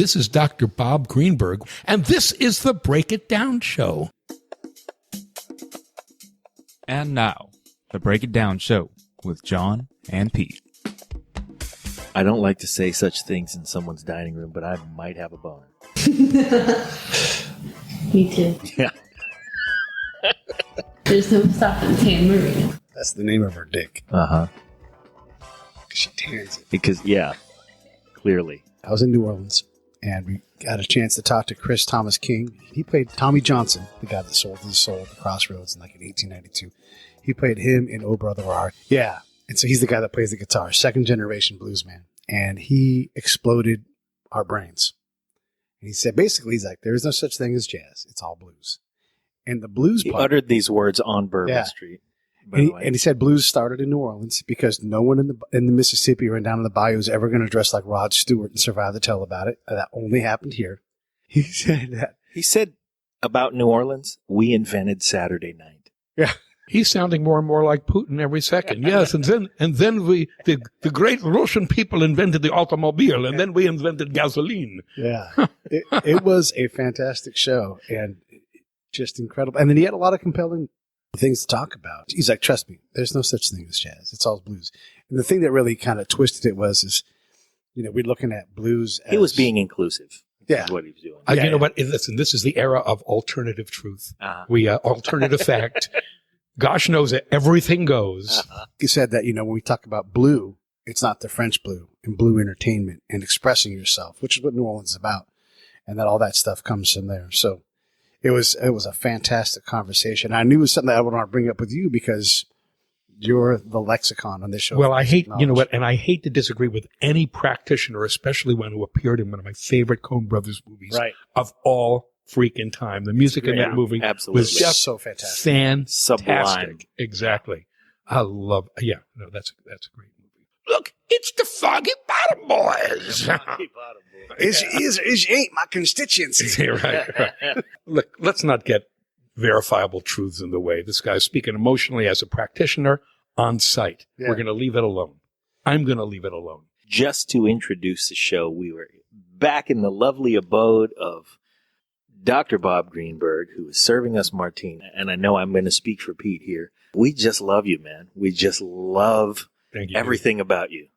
This is Dr. Bob Greenberg, and this is the Break It Down Show. And now, the Break It Down Show with Jon and Pete. I don't like to say such things in someone's dining room, but I might have a boner. Me too. Yeah. There's no stopping Tan Marie. That's the name of her dick. Uh-huh. Because she tans it. Because, yeah, clearly. I was in New Orleans, and we got a chance to talk to Chris Thomas King. He played Tommy Johnson, the guy that sold his soul at the Crossroads in 1892. He played him in Oh Brother Where Art. Yeah. And so he's the guy that plays the guitar, second generation blues man. And he exploded our brains. And he said, basically, he's like, there is no such thing as jazz. It's all blues. And the blues He part, uttered these words on Bourbon Street. By the way. and he said blues started in New Orleans because no one in the Mississippi or down in the bayou is ever going to dress like Rod Stewart and survive to tell about it. That only happened here. He said that. He said about New Orleans, we invented Saturday night. Yeah. He's sounding more and more like Putin every second. Yes, and then we the great Russian people invented the automobile, and then we invented gasoline. Yeah. It was a fantastic show and just incredible. And then he had a lot of compelling things to talk about. He's like, trust me, there's no such thing as jazz. It's all blues. And the thing that really kind of twisted it is, we're looking at blues as... He was being inclusive. Yeah. Is what he was doing. You know what? Listen, this is the era of alternative truth. Uh-huh. We alternative fact. Gosh knows that everything goes. Uh-huh. He said that, when we talk about blue, it's not the French blue and blue entertainment and expressing yourself, which is what New Orleans is about. And that all that stuff comes from there. So it was a fantastic conversation. I knew it was something that I would want to bring up with you because you're the lexicon on this show. Well, I hate, and I hate to disagree with any practitioner, especially one who appeared in one of my favorite Coen Brothers movies of all freaking time. The music in that movie was just so fantastic. Fantastic. Sublime. Exactly. I love, that's a great movie. Look, it's the Foggy Bottom Boys. It ain't my constituency. right. Look, let's not get verifiable truths in the way. This guy's speaking emotionally as a practitioner on site. Yeah. We're going to leave it alone. I'm going to leave it alone. Just to introduce the show, we were back in the lovely abode of Dr. Bob Greenberg, who is serving us martini. And I know I'm going to speak for Pete here. We just love you, man. We just love everything about you.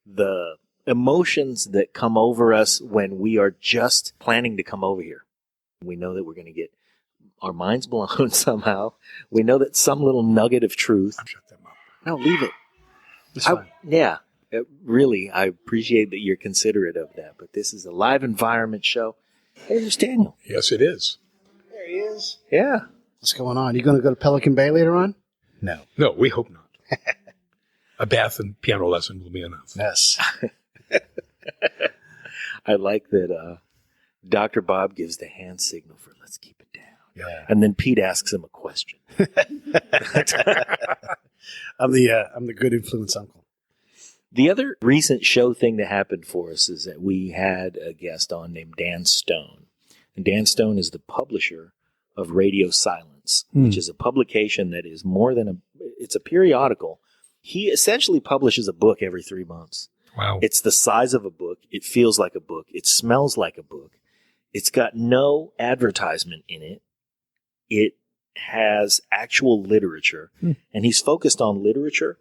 The emotions that come over us when we are just planning to come over here. We know that we're going to get our minds blown somehow. We know that some little nugget of truth. Shut them up. No, leave it. It's fine. Really, I appreciate that you're considerate of that. But this is a live environment show. Hey, there's Daniel. Yes, it is. There he is. Yeah. What's going on? You going to go to Pelican Bay later on? No. No, we hope not. A bath and piano lesson will be enough. Yes. I like that Dr. Bob gives the hand signal for let's keep it down. Yeah. And then Pete asks him a question. I'm the good influence uncle. The other recent show thing that happened for us is that we had a guest on named Dan Stone. And Dan Stone is the publisher of Radio Silence, which is a publication that is more than it's a periodical. He essentially publishes a book every 3 months. Wow. It's the size of a book. It feels like a book. It smells like a book. It's got no advertisement in it. It has actual literature. And he's focused on literature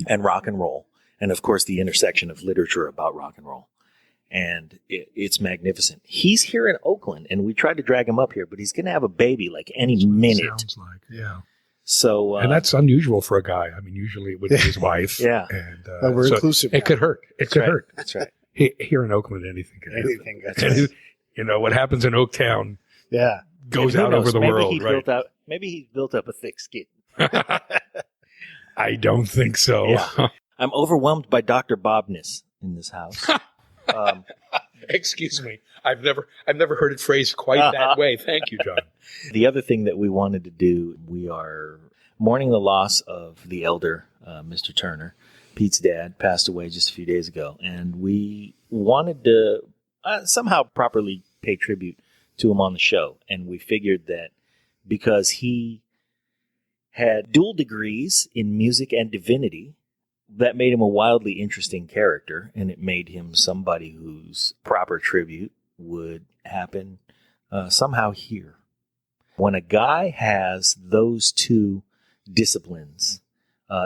and rock and roll. And, of course, the intersection of literature about rock and roll. And it's magnificent. He's here in Oakland, and we tried to drag him up here, but he's going to have a baby like any minute. Sounds like, yeah. So, and that's unusual for a guy. I mean, usually it would be his wife. Yeah. And we're inclusive. It could hurt. It could hurt. That's right. Here in Oakland, anything could happen. Anything. That's right. You know, what happens in Oaktown Yeah. goes out over the world, right? Maybe he built up a thick skin. I don't think so. Yeah. I'm overwhelmed by Dr. Bobness in this house. Excuse me. I've never heard it phrased quite that way. Thank you, Jon. The other thing that we wanted to do, we are mourning the loss of the elder, Mr. Turner. Pete's dad passed away just a few days ago, and we wanted to somehow properly pay tribute to him on the show. And we figured that because he had dual degrees in music and divinity, that made him a wildly interesting character, and it made him somebody whose proper tribute would happen somehow here. When a guy has those two disciplines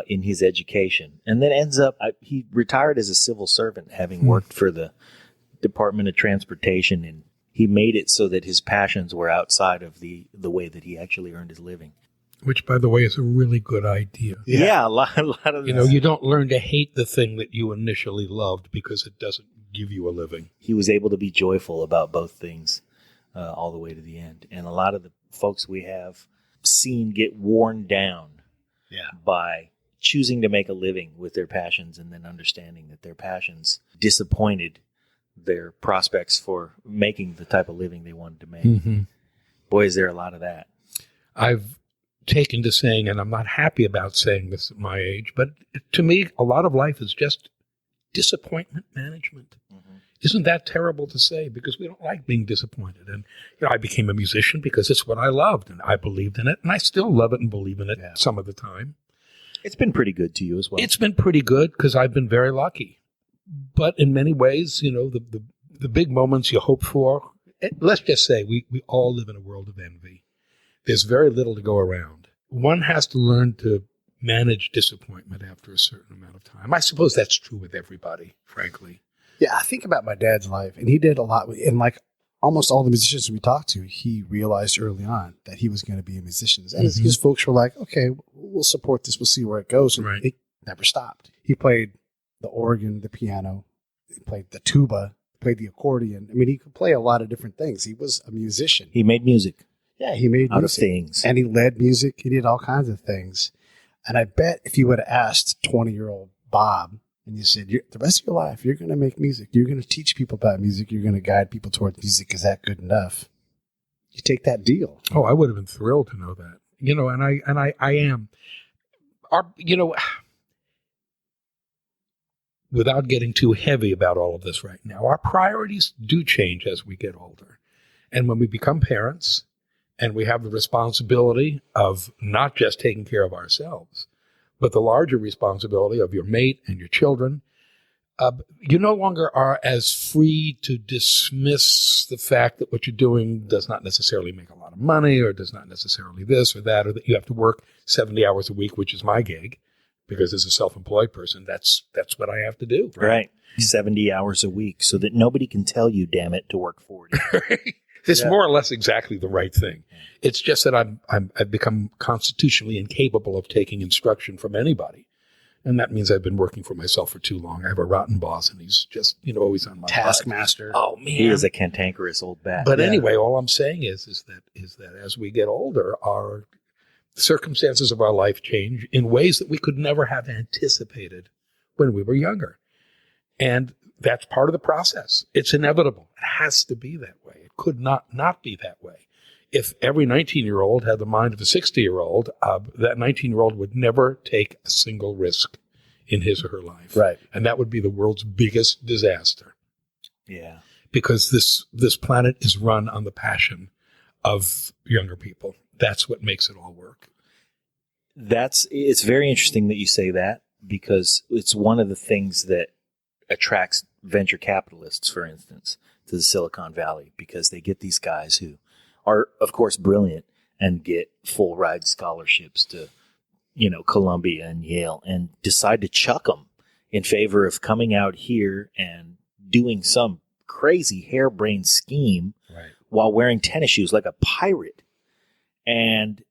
in his education, and then ends up, he retired as a civil servant, having worked for the Department of Transportation, and he made it so that his passions were outside of the way that he actually earned his living. Which, by the way, is a really good idea. Yeah, a lot of You know, you don't learn to hate the thing that you initially loved because it doesn't give you a living. He was able to be joyful about both things all the way to the end. And a lot of the folks we have seen get worn down by choosing to make a living with their passions and then understanding that their passions disappointed their prospects for making the type of living they wanted to make. Mm-hmm. Boy, is there a lot of that. I've taken to saying, and I'm not happy about saying this at my age, but to me, a lot of life is just disappointment management. Mm-hmm. Isn't that terrible to say? Because we don't like being disappointed. And I became a musician because it's what I loved, and I believed in it, and I still love it and believe in it some of the time. It's been pretty good to you as well. It's been pretty good because I've been very lucky. But in many ways, the big moments you hope for, let's just say we all live in a world of envy. There's very little to go around. One has to learn to manage disappointment after a certain amount of time. I suppose that's true with everybody, frankly. Yeah, I think about my dad's life, and he did a lot. And like almost all the musicians we talked to, he realized early on that he was going to be a musician. And his folks were like, okay, we'll support this. We'll see where it goes. And it never stopped. He played the organ, the piano, he played the tuba, played the accordion. I mean, he could play a lot of different things. He was a musician. He made music. Yeah, he made out music. Of things. And he led music. He did all kinds of things. And I bet if you would have asked 20-year-old Bob, and you said, the rest of your life, you're going to make music. You're going to teach people about music. You're going to guide people towards music. Is that good enough? You take that deal. Oh, I would have been thrilled to know that. And I am. Without getting too heavy about all of this right now, our priorities do change as we get older. And when we become parents and we have the responsibility of not just taking care of ourselves, but the larger responsibility of your mate and your children, you no longer are as free to dismiss the fact that what you're doing does not necessarily make a lot of money or does not necessarily this or that, or that you have to work 70 hours a week, which is my gig. Because as a self-employed person, that's what I have to do. Right. 70 hours a week so that nobody can tell you, damn it, to work 40. It's more or less exactly the right thing. It's just that I've become constitutionally incapable of taking instruction from anybody. And that means I've been working for myself for too long. I have a rotten boss, and he's just, always on my taskmaster. Oh, man. He is a cantankerous old bat. But anyway, all I'm saying is that as we get older, our circumstances of our life change in ways that we could never have anticipated when we were younger. And that's part of the process. It's inevitable. It has to be that way. It could not be that way. If every 19-year-old had the mind of a 60-year-old, that 19-year-old would never take a single risk in his or her life. Right. And that would be the world's biggest disaster. Yeah. Because this planet is run on the passion of younger people. That's what makes it all work. It's very interesting that you say that, because it's one of the things that attracts venture capitalists, for instance, to the Silicon Valley, because they get these guys who are, of course, brilliant and get full ride scholarships to, Columbia and Yale, and decide to chuck them in favor of coming out here and doing some crazy harebrained scheme while wearing tennis shoes like a pirate. And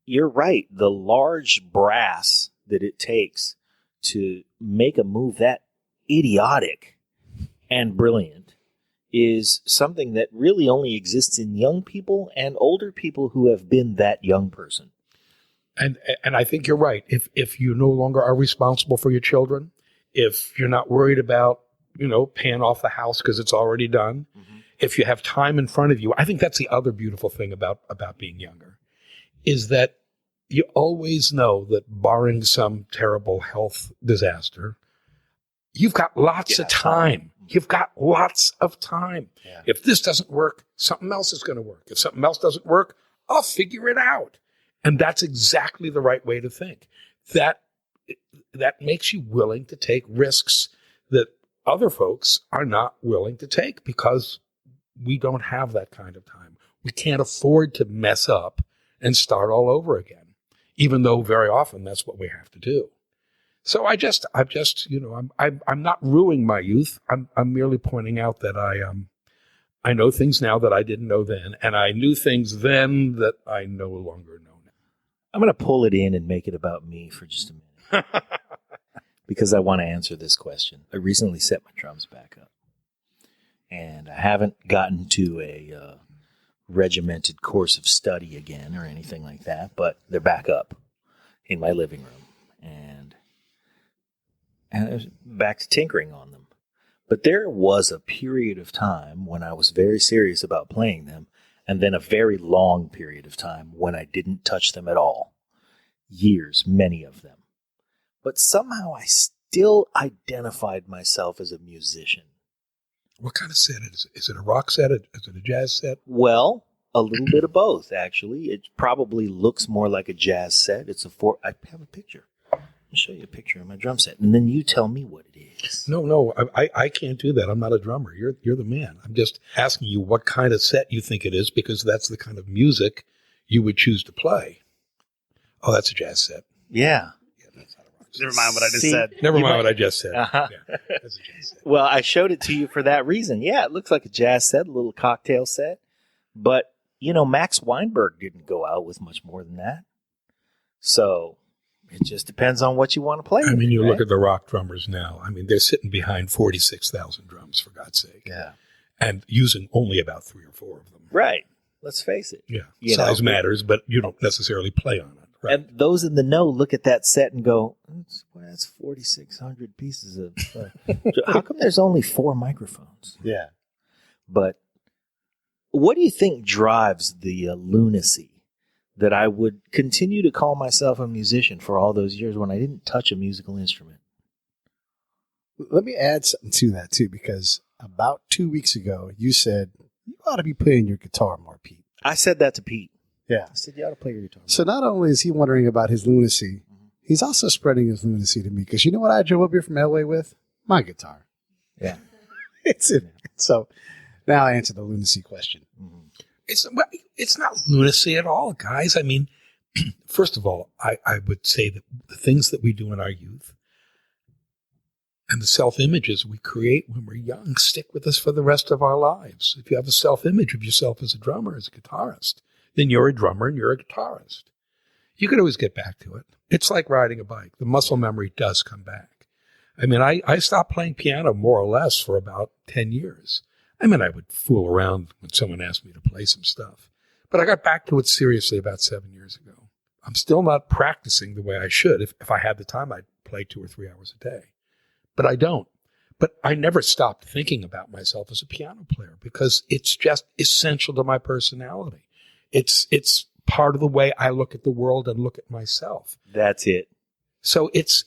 you're right. The large brass that it takes to make a move that idiotic and brilliant is something that really only exists in young people and older people who have been that young person. And I think you're right. If you no longer are responsible for your children, if you're not worried about, paying off the house because it's already done, if you have time in front of you, I think that's the other beautiful thing about being younger, is that you always know that barring some terrible health disaster, you've got lots of time. You've got lots of time. Yeah. If this doesn't work, something else is going to work. If something else doesn't work, I'll figure it out. And that's exactly the right way to think. That that makes you willing to take risks that other folks are not willing to take because we don't have that kind of time. We can't afford to mess up and start all over again, even though very often that's what we have to do. So I'm not ruining my youth. I'm merely pointing out that I know things now that I didn't know then, and I knew things then that I no longer know now. I'm going to pull it in and make it about me for just a minute because I want to answer this question. I recently set my drums back up, and I haven't gotten to a regimented course of study again or anything like that, but they're back up in my living room, and I was back to tinkering on them. But there was a period of time when I was very serious about playing them, and then a very long period of time when I didn't touch them at all. Years, many of them. But somehow I still identified myself as a musician. What kind of set is it? Is it a rock set? Is it a jazz set? Well, a little bit of both, actually. It probably looks more like a jazz set. I have a picture. I'll show you a picture of my drum set, and then you tell me what it is. No, I can't do that. I'm not a drummer. You're the man. I'm just asking you what kind of set you think it is, because that's the kind of music you would choose to play. Oh, that's a jazz set. Yeah. Yeah, that's not a rock set. Never mind what I just See, said. Never You mind might- what I just said. Uh-huh. Yeah, that's a jazz set. Well, I showed it to you for that reason. Yeah, it looks like a jazz set, a little cocktail set. But, Max Weinberg didn't go out with much more than that. So it just depends on what you want to play. I mean, you right? look at the rock drummers now. I mean, they're sitting behind 46,000 drums, for God's sake. Yeah. And using only about 3 or 4 of them. Right. Let's face it. Yeah. You Size know. matters, but you don't necessarily play on it. Right. And those in the know look at that set and go, that's 4,600 pieces of... how come there's only 4 microphones? Yeah. But what do you think drives the lunacy that I would continue to call myself a musician for all those years when I didn't touch a musical instrument? Let me add something to that, too, because about 2 weeks ago, you said, you ought to be playing your guitar more, Pete. I said that to Pete. Yeah. I said, you ought to play your guitar. So not only is he wondering about his lunacy, he's also spreading his lunacy to me, because you know what I drove up here from LA with? My guitar. Yeah. It's in it. So now I answer the lunacy question. It's not lunacy at all, guys. I mean, first of all, I would say that the things that we do in our youth and the self-images we create when we're young stick with us for the rest of our lives. If you have a self-image of yourself as a drummer, as a guitarist, then you're a drummer and you're a guitarist. You could always get back to it. It's like riding a bike. The muscle memory does come back. I mean, I stopped playing piano more or less for about 10 years. I mean, I would fool around when someone asked me to play some stuff. But I got back to it seriously about 7 years ago. I'm still not practicing the way I should. If I had the time, I'd play 2 or 3 hours a day. But I don't. But I never stopped thinking about myself as a piano player because it's just essential to my personality. It's part of the way I look at the world and look at myself. That's it. So it's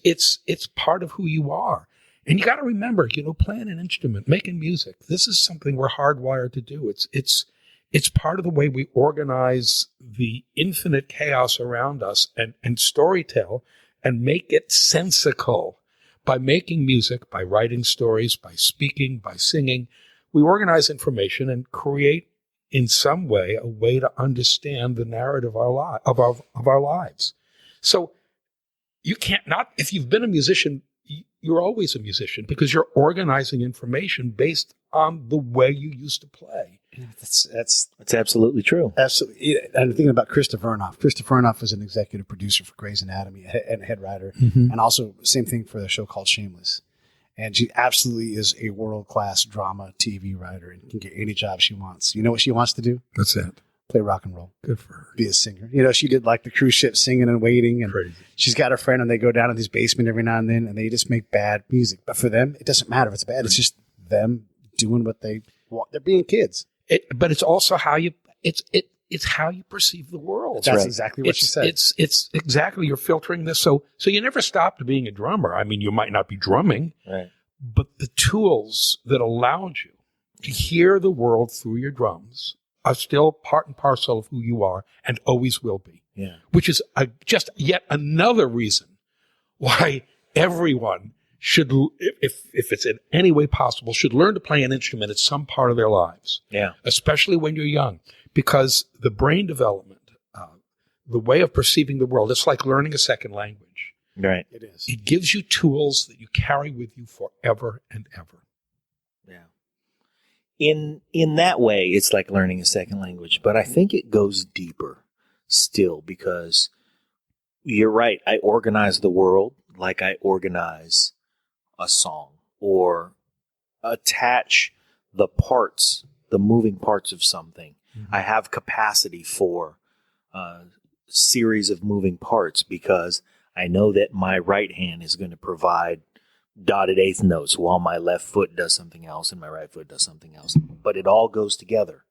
part of who you are. And you got to remember, playing an instrument, making music, this is something we're hardwired to do. It's part of the way we organize the infinite chaos around us and storytell and make it sensical. By making music, by writing stories, by speaking, by singing, we organize information and create in some way a way to understand the narrative of our lives. So you can't not, if you've been a musician, you're always a musician because you're organizing information based on the way you used to play. That's absolutely true. absolutely. I'm thinking about Krista Vernoff. Krista Vernoff was an executive producer for Grey's Anatomy and head writer, and also same thing for the show called Shameless. And she absolutely is a world-class drama TV writer and can get any job she wants. You know what she wants to do? What's that? Play rock and roll. Good for her. Be a singer. She did like the cruise ship singing and waiting. And Crazy. she's got a friend and they go down in his basement every now and then and they just make bad music. But for them, it doesn't matter if it's bad. It's just them doing what they want. They're being kids. But it's also how you it's how you perceive the world. That's exactly what she said. It's exactly, you're filtering this. So you never stopped being a drummer. I mean, you might not be drumming, Right. but the tools that allowed you to hear the world through your drums are still part and parcel of who you are and always will be. Yeah. Which is just yet another reason why everyone should, if it's in any way possible, should learn to play an instrument at some part of their lives. Yeah. Especially when you're young, because the brain development, the way of perceiving the world, it's like learning a second language. Right. It is. It gives you tools that you carry with you forever and ever. Yeah. In that way, it's like learning a second language, but I think it goes deeper still, because you're right. I organize the world like I organize a song, or attach the parts, the moving parts of something. Mm-hmm. I have capacity for a series of moving parts, because I know that my right hand is going to provide dotted eighth notes while my left foot does something else and my right foot does something else. But it all goes together.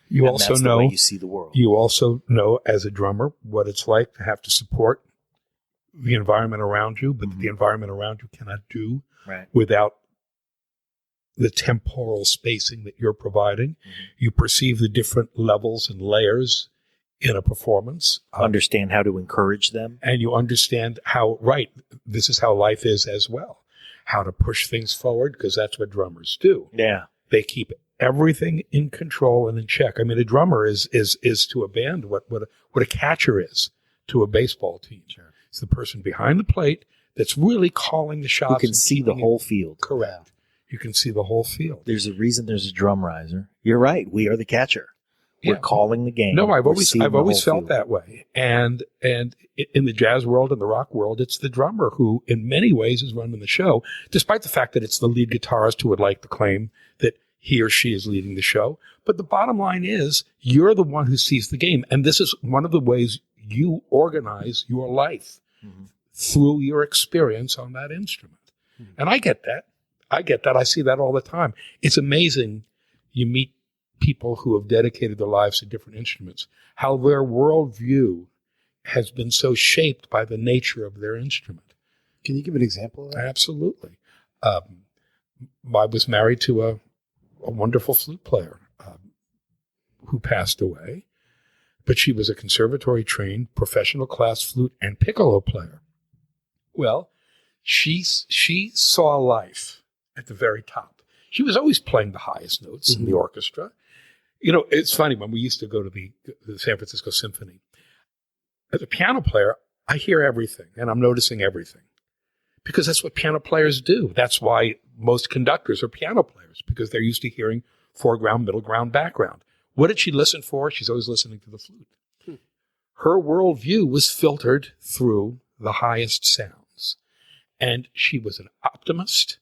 You And also that's know the way you see the world. You also know as a drummer what it's like to have to support the environment around you, but the environment around you cannot do Right. without the temporal spacing that you're providing. You perceive the different levels and layers in a performance. Understand how to encourage them. And you understand how, this is how life is as well. How to push things forward, because that's what drummers do. Yeah. They keep everything in control and in check. I mean, a drummer is to a band what a catcher is to a baseball team. Sure. It's the person behind the plate that's really calling the shots. Who can and see the keeping whole it field. correct. You can see the whole field. There's a reason there's a drum riser. You're right. We are the catcher. We're Yeah. calling the game. No, I've We're always seeing the felt whole field. that way. And in the jazz world and the rock world, it's the drummer who, in many ways, is running the show, despite the fact that it's the lead guitarist who would like to claim that he or she is leading the show. But the bottom line is, you're the one who sees the game, and this is one of the ways you organize your life through your experience on that instrument. And I get that. I see that all the time. It's amazing. You meet people who have dedicated their lives to different instruments, how their worldview has been so shaped by the nature of their instrument. Can you give an example of that? Absolutely. I was married to a wonderful flute player who passed away, but she was a conservatory trained professional class flute and piccolo player. Well, she saw life at the very top. She was always playing the highest notes in the orchestra. You know, it's funny, when we used to go to the San Francisco Symphony, as a piano player, I hear everything and I'm noticing everything, because that's what piano players do. That's why most conductors are piano players, because they're used to hearing foreground, middle ground, background. What did she listen for? She's always listening to the flute. Her worldview was filtered through the highest sounds. And she was an optimist.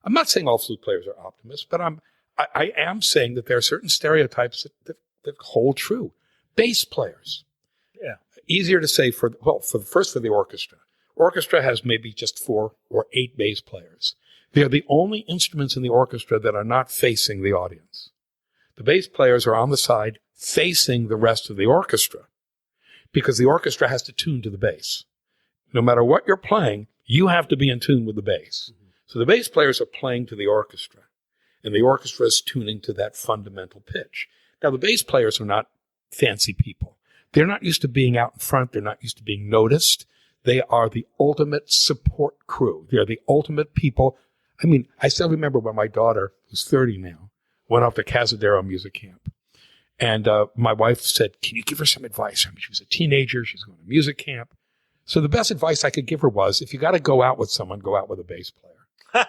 I'm not saying all flute players are optimists, but I am saying that there are certain stereotypes that hold true. Bass players. Yeah. Easier to say for the orchestra. Orchestra has maybe just 4 or 8 bass players. They're the only instruments in the orchestra that are not facing the audience. The bass players are on the side facing the rest of the orchestra, because the orchestra has to tune to the bass. No matter what you're playing, you have to be in tune with the bass. So the bass players are playing to the orchestra, and the orchestra is tuning to that fundamental pitch. Now, the bass players are not fancy people. They're not used to being out in front. They're not used to being noticed. They are the ultimate support crew. They're the ultimate people. I mean, I still remember when my daughter, who's 30 now, went off to Cazadero music camp. And my wife said, can you give her some advice? I mean, she was a teenager. She's going to music camp. So the best advice I could give her was, if you got to go out with someone, go out with a bass player.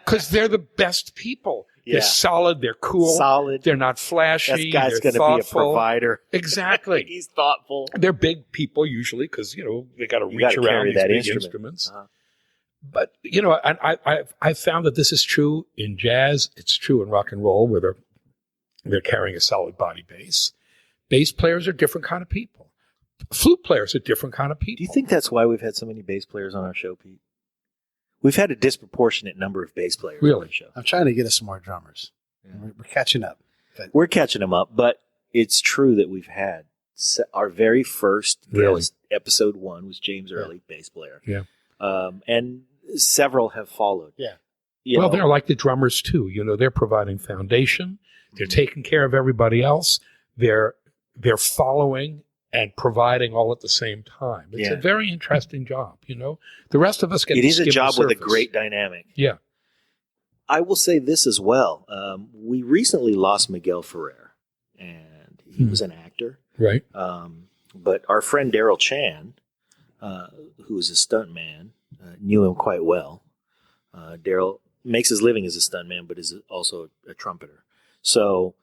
Because they're the best people. Yeah. They're solid. They're cool. Solid. They're not flashy. That guy's They're going to be a thoughtful. provider. Exactly. He's thoughtful. They're big people usually, because, you know, they got to You reach gotta around carry these that big instrument. instruments. Uh-huh. But, you know, I found that this is true in jazz. It's true in rock and roll, where they're carrying a solid body bass. Bass players are different kind of people. Flute players are different kind of people. Do you think that's why we've had so many bass players on our show, Pete? We've had a disproportionate number of bass players Really? on the show. I'm trying to get us some more drummers. Yeah. We're catching up. We're catching them up, but it's true that we've had our very first Really? guest, episode 1, was James Early, bass player. Yeah. And several have followed. Yeah. You Well, know, they're like the drummers too. You know, they're providing foundation. They're taking care of everybody else. They're following and providing all at the same time. It's a very interesting job, you know. The rest of us get It to is a skim job the with a surface. great dynamic. Yeah. I will say this as well. We recently lost Miguel Ferrer, and he was an actor. Right. But our friend Daryl Chan, who is a stuntman, knew him quite well. Daryl makes his living as a stuntman, but is also a trumpeter. So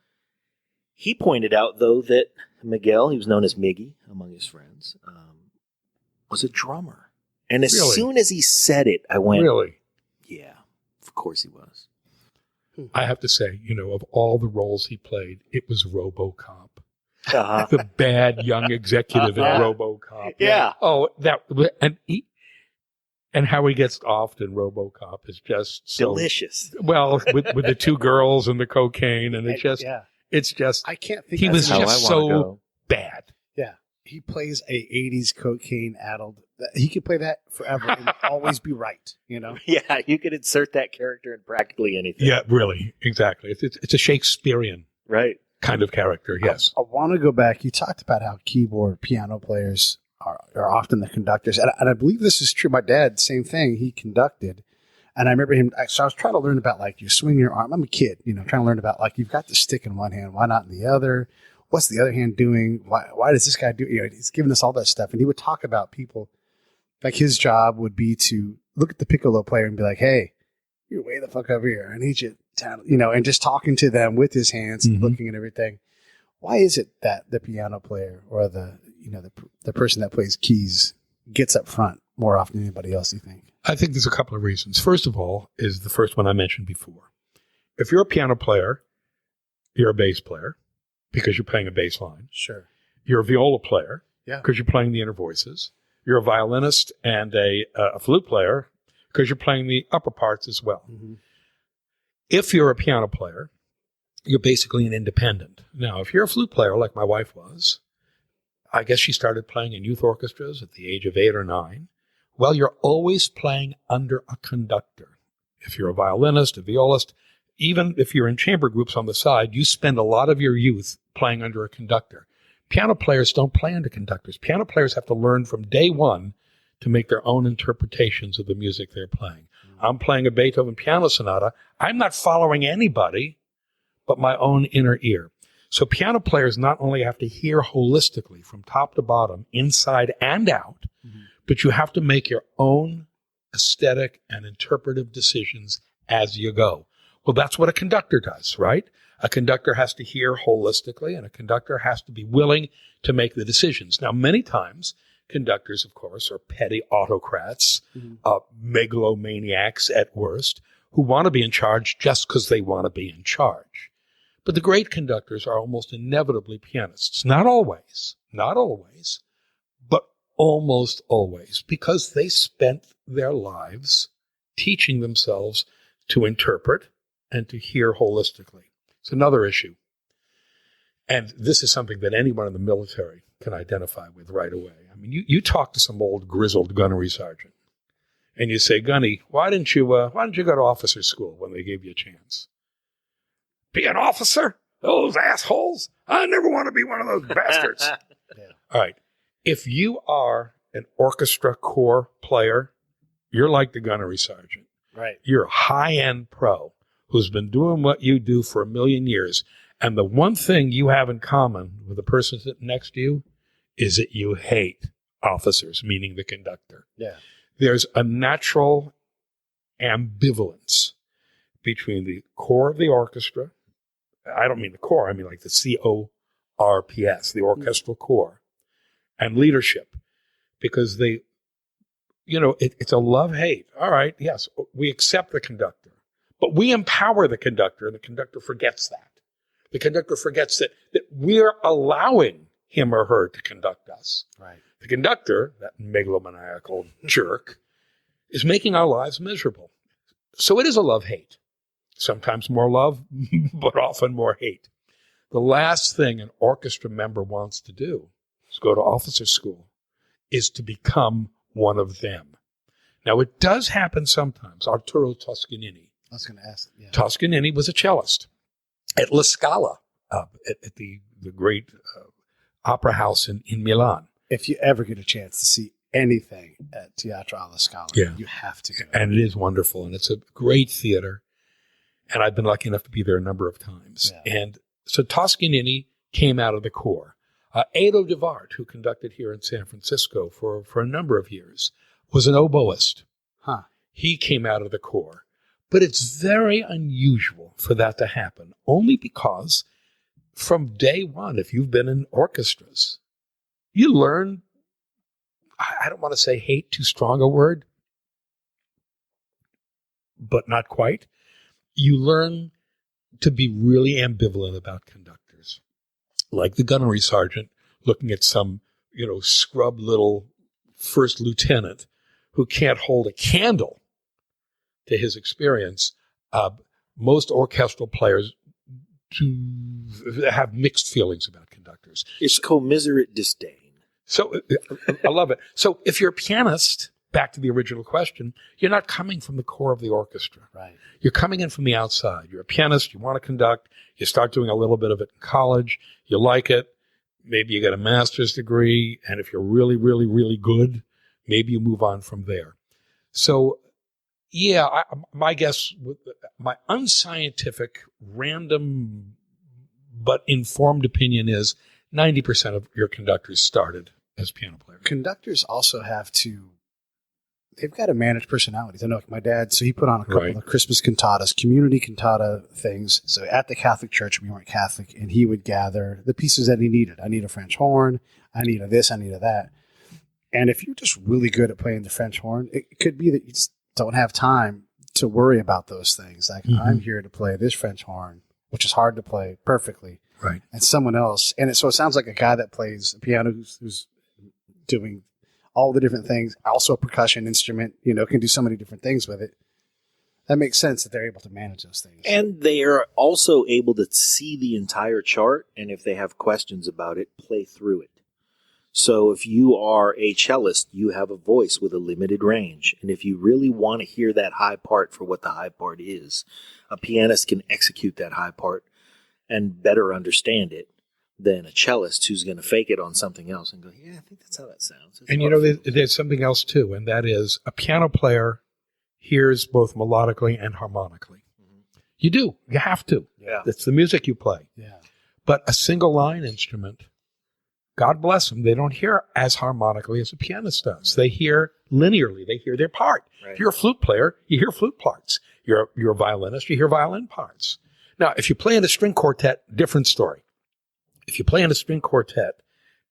he pointed out, though, that Miguel, he was known as Miggy among his friends, was a drummer. And as Really? soon as he said it, I went, Really? yeah, of course he was. I have to say, you know, of all the roles he played, it was RoboCop. Uh-huh. The bad young executive in RoboCop. Yeah. Oh, and how he gets off in RoboCop is just so Delicious. well with the two girls and the cocaine, and it's just Yeah. it's just I can't think. he of was How just I wanna so go. bad. Yeah, he plays a '80s cocaine-addled. He could play that forever and always be right. You know. Yeah, you could insert that character in practically anything. Yeah, really, exactly. It's a Shakespearean Right. kind of character. Yes. I want to go back. You talked about how keyboard piano players are often the conductors, and I believe this is true. My dad, same thing. He conducted, and I remember him. So I was trying to learn about like you swing your arm. I'm a kid, you know, trying to learn about like you've got the stick in one hand, why not in the other? What's the other hand doing? Why does this guy do? You know, he's giving us all that stuff, and he would talk about people. Like his job would be to look at the piccolo player and be like, "Hey, you're way the fuck over here. I need you, you know," and just talking to them with his hands and looking at everything. Why is it that the piano player or the person that plays keys gets up front more often than anybody else, you think? I think there's a couple of reasons. First of all, is the first one I mentioned before. If you're a piano player, you're a bass player because you're playing a bass line. Sure. You're a viola player Yeah. because you're playing the inner voices. You're a violinist and a flute player because you're playing the upper parts as well. Mm-hmm. If you're a piano player, you're basically an independent. Now, if you're a flute player like my wife was, I guess she started playing in youth orchestras at the age of 8 or 9. Well, you're always playing under a conductor. If you're a violinist, a violist, even if you're in chamber groups on the side, you spend a lot of your youth playing under a conductor. Piano players don't play under conductors. Piano players have to learn from day one to make their own interpretations of the music they're playing. I'm playing a Beethoven piano sonata. I'm not following anybody but my own inner ear. So piano players not only have to hear holistically from top to bottom, inside and out, but you have to make your own aesthetic and interpretive decisions as you go. Well, that's what a conductor does, right? A conductor has to hear holistically, and a conductor has to be willing to make the decisions. Now, many times, conductors, of course, are petty autocrats, megalomaniacs at worst, who want to be in charge just because they want to be in charge. But the great conductors are almost inevitably pianists. Not always, but almost always, because they spent their lives teaching themselves to interpret and to hear holistically. It's another issue. And this is something that anyone in the military can identify with right away. I mean, you talk to some old grizzled gunnery sergeant and you say, "Gunny, why didn't you go to officer school when they gave you a chance?" "Be an officer? Those assholes? I never want to be one of those bastards." All right. If you are an orchestra corps player, you're like the gunnery sergeant. Right. You're a high-end pro who's been doing what you do for 1,000,000 years. And the one thing you have in common with the person sitting next to you is that you hate officers, meaning the conductor. Yeah. There's a natural ambivalence between the core of the orchestra. I don't mean the core, I mean like the CORPS, the orchestral core, and leadership, because they, it's a love-hate. All right, yes, we accept the conductor, but we empower the conductor, and the conductor forgets that. The conductor forgets that we're allowing him or her to conduct us. Right. The conductor, that megalomaniacal jerk, is making our lives miserable. So it is a love-hate. Sometimes more love, but often more hate. The last thing an orchestra member wants to do is go to officer school, is to become one of them. Now, it does happen sometimes. Arturo Toscanini. I was going to ask. Yeah. Toscanini was a cellist at La Scala, at the great Opera House in Milan. If you ever get a chance to see anything at Teatro alla Scala, Yeah. you have to go. And it is wonderful, and it's a great theater. And I've been lucky enough to be there a number of times. Yeah. And so Toscanini came out of the core. Edo DeVart, who conducted here in San Francisco for a number of years, was an oboist. Huh. He came out of the core. But it's very unusual for that to happen, only because from day one, if you've been in orchestras, you learn, I don't want to say hate, too strong a word, but not quite. You learn to be really ambivalent about conductors. Like the gunnery sergeant looking at some, scrub little first lieutenant who can't hold a candle to his experience. Most orchestral players do have mixed feelings about conductors. It's commiserate disdain. So I love it. So if you're a pianist, back to the original question, you're not coming from the core of the orchestra. Right. You're coming in from the outside. You're a pianist. You want to conduct. You start doing a little bit of it in college. You like it. Maybe you get a master's degree. And if you're really, really, really good, maybe you move on from there. So, yeah, my guess, my unscientific, random, but informed opinion is 90% of your conductors started as piano players. Conductors also they've got to manage personalities. I know my dad, so he put on a couple of Christmas cantatas, community cantata things. So at the Catholic church, we weren't Catholic, and he would gather the pieces that he needed. I need a French horn. I need a this. I need a that. And if you're just really good at playing the French horn, it could be that you just don't have time to worry about those things. Like, I'm here to play this French horn, which is hard to play perfectly. Right. And someone else. And so it sounds like a guy that plays a piano who's doing all the different things, also a percussion instrument, can do so many different things with it. That makes sense that they're able to manage those things. And they are also able to see the entire chart, and if they have questions about it, play through it. So if you are a cellist, you have a voice with a limited range. And if you really want to hear that high part for what the high part is, a pianist can execute that high part and better understand it than a cellist who's going to fake it on something else and go, yeah, I think that's how that sounds. And there's something else too, and that is a piano player hears both melodically and harmonically. Mm-hmm. You do. You have to. Yeah. That's the music you play. Yeah. But a single line instrument, God bless them, they don't hear as harmonically as a pianist does. They hear linearly. They hear their part. Right. If you're a flute player, you hear flute parts. You're a violinist, you hear violin parts. Now, if you play in a string quartet, different story. If you play in a string quartet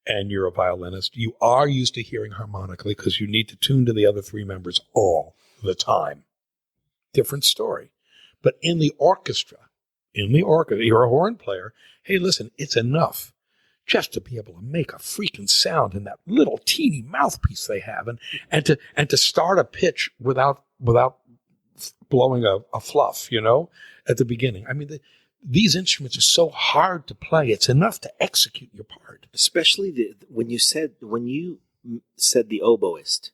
and you're a violinist, you are used to hearing harmonically because you need to tune to the other three members all the time. Different story. But in the orchestra, you're a horn player. Hey, listen, it's enough just to be able to make a freaking sound in that little teeny mouthpiece they have, and to start a pitch without blowing a fluff, at the beginning. I mean, these instruments are so hard to play. It's enough to execute your part. Especially when you said the oboist.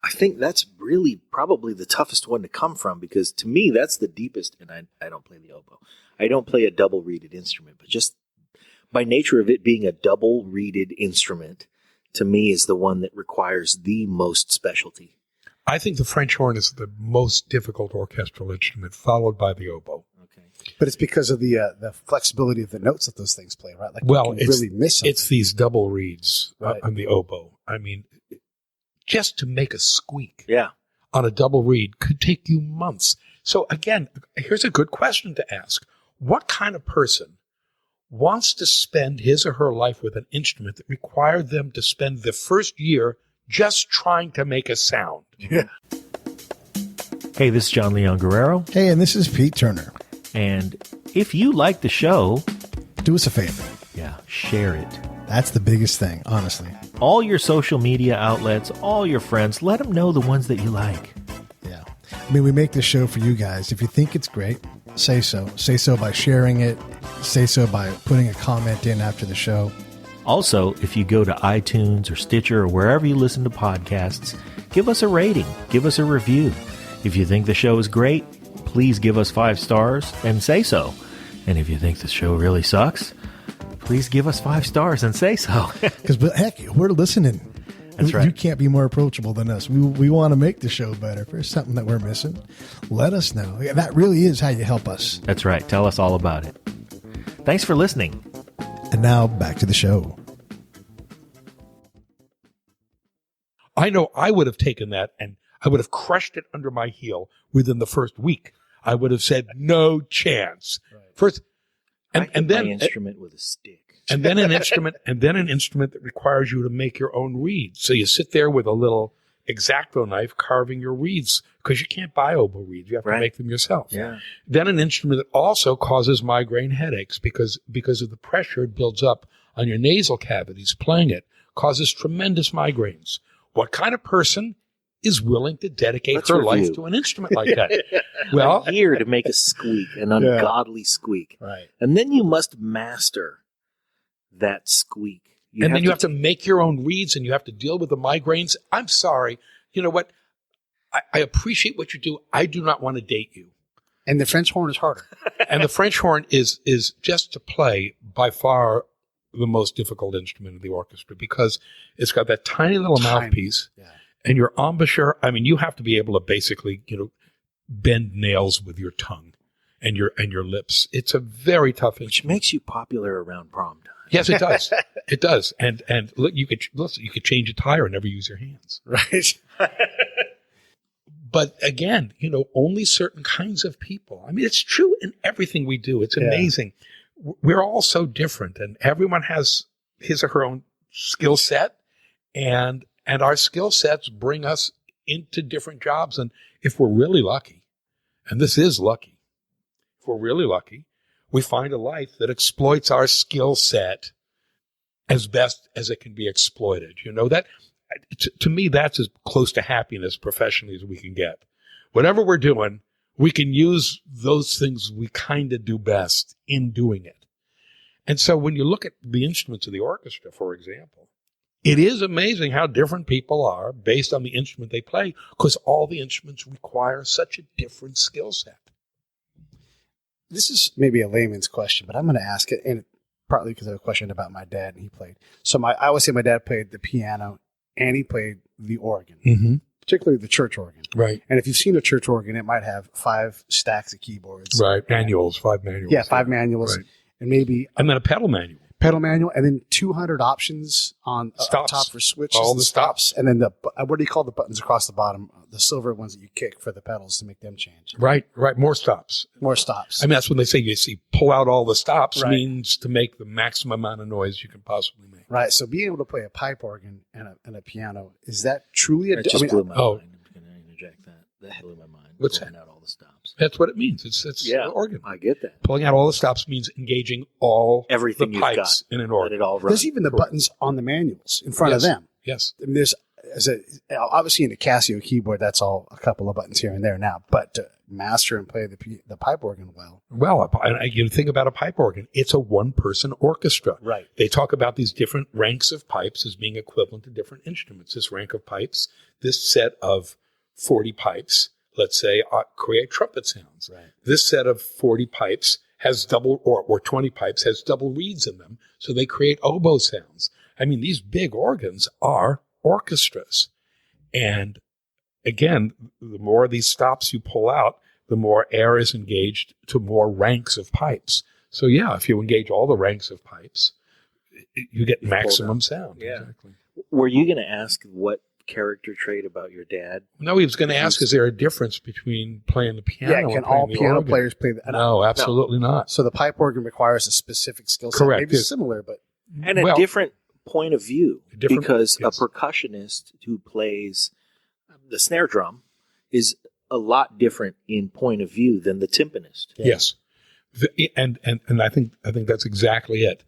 I think that's really probably the toughest one to come from, because to me that's the deepest. And I don't play the oboe. I don't play a double reeded instrument, but just by nature of it being a double reeded instrument, to me is the one that requires the most specialty. I think the French horn is the most difficult orchestral instrument, followed by the oboe. But it's because of the flexibility of the notes that those things play, right? Like, well, you can really miss something. It's these double reeds Right. on the oboe. I mean, just to make a squeak on a double reed could take you months. So again, here's a good question to ask. What kind of person wants to spend his or her life with an instrument that required them to spend the first year just trying to make a sound? Yeah. Hey, this is John Leon Guerrero. Hey, and this is Pete Turner. And if you like the show, do us a favor. Yeah, share it. That's the biggest thing, honestly. All your social media outlets, all your friends, let them know the ones that you like. Yeah. I mean, we make this show for you guys. If you think it's great, say so. Say so by sharing it. Say so by putting a comment in after the show. Also, if you go to iTunes or Stitcher or wherever you listen to podcasts, give us a rating. Give us a review. If you think the show is great, please give us 5 stars and say so. And if you think the show really sucks, please give us 5 stars and say so. Because, heck, we're listening. That's right. You can't be more approachable than us. We want to make the show better. If there's something that we're missing, let us know. That really is how you help us. That's right. Tell us all about it. Thanks for listening. And now back to the show. I know I would have taken that and I would have crushed it under my heel within the first week. I would have said, no chance. Right. First, I and hit then my instrument with a stick. and then an instrument that requires you to make your own reeds. So you sit there with a little X-Acto knife carving your reeds because you can't buy oboe reeds. You have to make them yourself. Yeah. Then an instrument that also causes migraine headaches because of the pressure it builds up on your nasal cavities playing it, causes tremendous migraines. What kind of person is willing to dedicate her life to an instrument like that? Well, I'm here to make a squeak, an ungodly squeak. Right. And then you must master that squeak. You have to make your own reeds and you have to deal with the migraines. I'm sorry. You know what? I appreciate what you do. I do not want to date you. And the French horn is harder. And the French horn is just to play by far the most difficult instrument in the orchestra because it's got that tiny little mouthpiece. Yeah. And your embouchure, I mean, you have to be able to basically, bend nails with your tongue and your lips. It's a very tough instrument. Which makes you popular around prom time. Yes, it does. It does. And look, you could change a tire and never use your hands. Right. But again, only certain kinds of people. I mean, it's true in everything we do. It's amazing. We're all so different and everyone has his or her own skill set and our skill sets bring us into different jobs. And if we're really lucky, and this is lucky, if we're really lucky, we find a life that exploits our skill set as best as it can be exploited. That to me, that's as close to happiness professionally as we can get. Whatever we're doing, we can use those things we kind of do best in doing it. And so when you look at the instruments of the orchestra, for example, it is amazing how different people are based on the instrument they play because all the instruments require such a different skill set. This is maybe a layman's question, but I'm going to ask it, and partly because I have a question about my dad, and he played. So I always say my dad played the piano, and he played the organ, particularly the church organ. Right. And if you've seen a church organ, it might have 5 stacks of keyboards. Right. Manuals, 5 manuals. Yeah, 5 manuals. Right. And maybe and then a pedal manual, and then 200 options on top for switches. All the stops. And then what do you call the buttons across the bottom? The silver ones that you kick for the pedals to make them change. Right. More stops. More stops. I mean, that's when they say pull out all the stops means to make the maximum amount of noise you can possibly make. Right. So being able to play a pipe organ and a piano, is that truly It just blew my mind. I'm going to interject that. That blew my mind. What's pulling that? out all the stops. That's what it means. It's the organ. I get that. Pulling out all the stops means engaging all Everything the you've pipes got. in an organ. Let it all run. There's even the buttons on the manuals in front of them. Yes. I mean, there's obviously in the Casio keyboard, that's all a couple of buttons here and there now. But to master and play the pipe organ well, you think about a pipe organ. It's a one-person orchestra. Right. They talk about these different ranks of pipes as being equivalent to different instruments. This rank of pipes, this set of 40 pipes, let's say, create trumpet sounds. Right. This set of 40 pipes has double, or 20 pipes has double reeds in them, so they create oboe sounds. I mean, these big organs are orchestras. And again, the more of these stops you pull out, the more air is engaged to more ranks of pipes. So yeah, if you engage all the ranks of pipes, you get maximum sound. Yeah. Exactly. Were you going to ask what character trait about your dad? No, he was going to ask, is there a difference between playing the piano and can playing all the piano organ? players play that? No, absolutely not. So the pipe organ requires a specific skill set. Correct. Maybe similar, but And a different point of view. Because a percussionist who plays the snare drum is a lot different in point of view than the timpanist. Yes. And I think that's exactly it.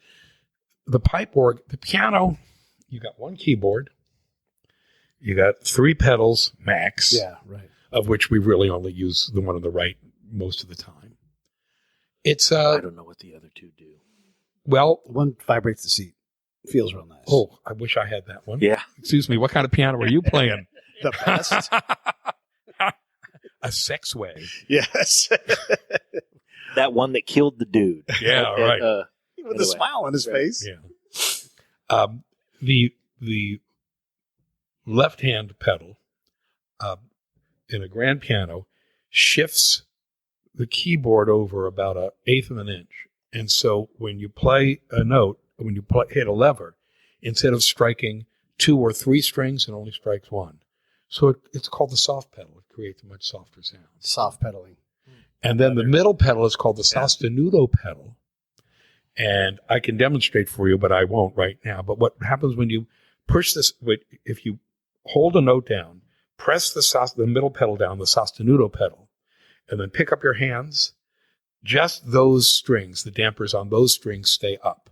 The pipe organ, the piano, you got one keyboard, you got 3 pedals max. yeah, right. Of which we really only use the one on the right most of the time. It's I don't know what the other two do. well, One vibrates the seat. Feels real nice. oh, I wish I had that one. Yeah. Excuse me, what kind of piano are you playing? The best. A Sexway. Yes. That one that killed the dude. Yeah, right. With a smile on his face. Yeah. The left hand pedal in a grand piano shifts the keyboard over about 1/8 of an inch. And so when you play a note, when you hit a lever, instead of striking 2 or 3 strings, it only strikes 1. So it's called the soft pedal. It creates a much softer sound. Soft pedaling. And then the middle pedal is called the sostenuto pedal. And I can demonstrate for you, but I won't right now. But what happens when you push this, if you hold a note down, press the middle pedal down, the sostenuto pedal, and then pick up your hands, just those strings, the dampers on those strings stay up.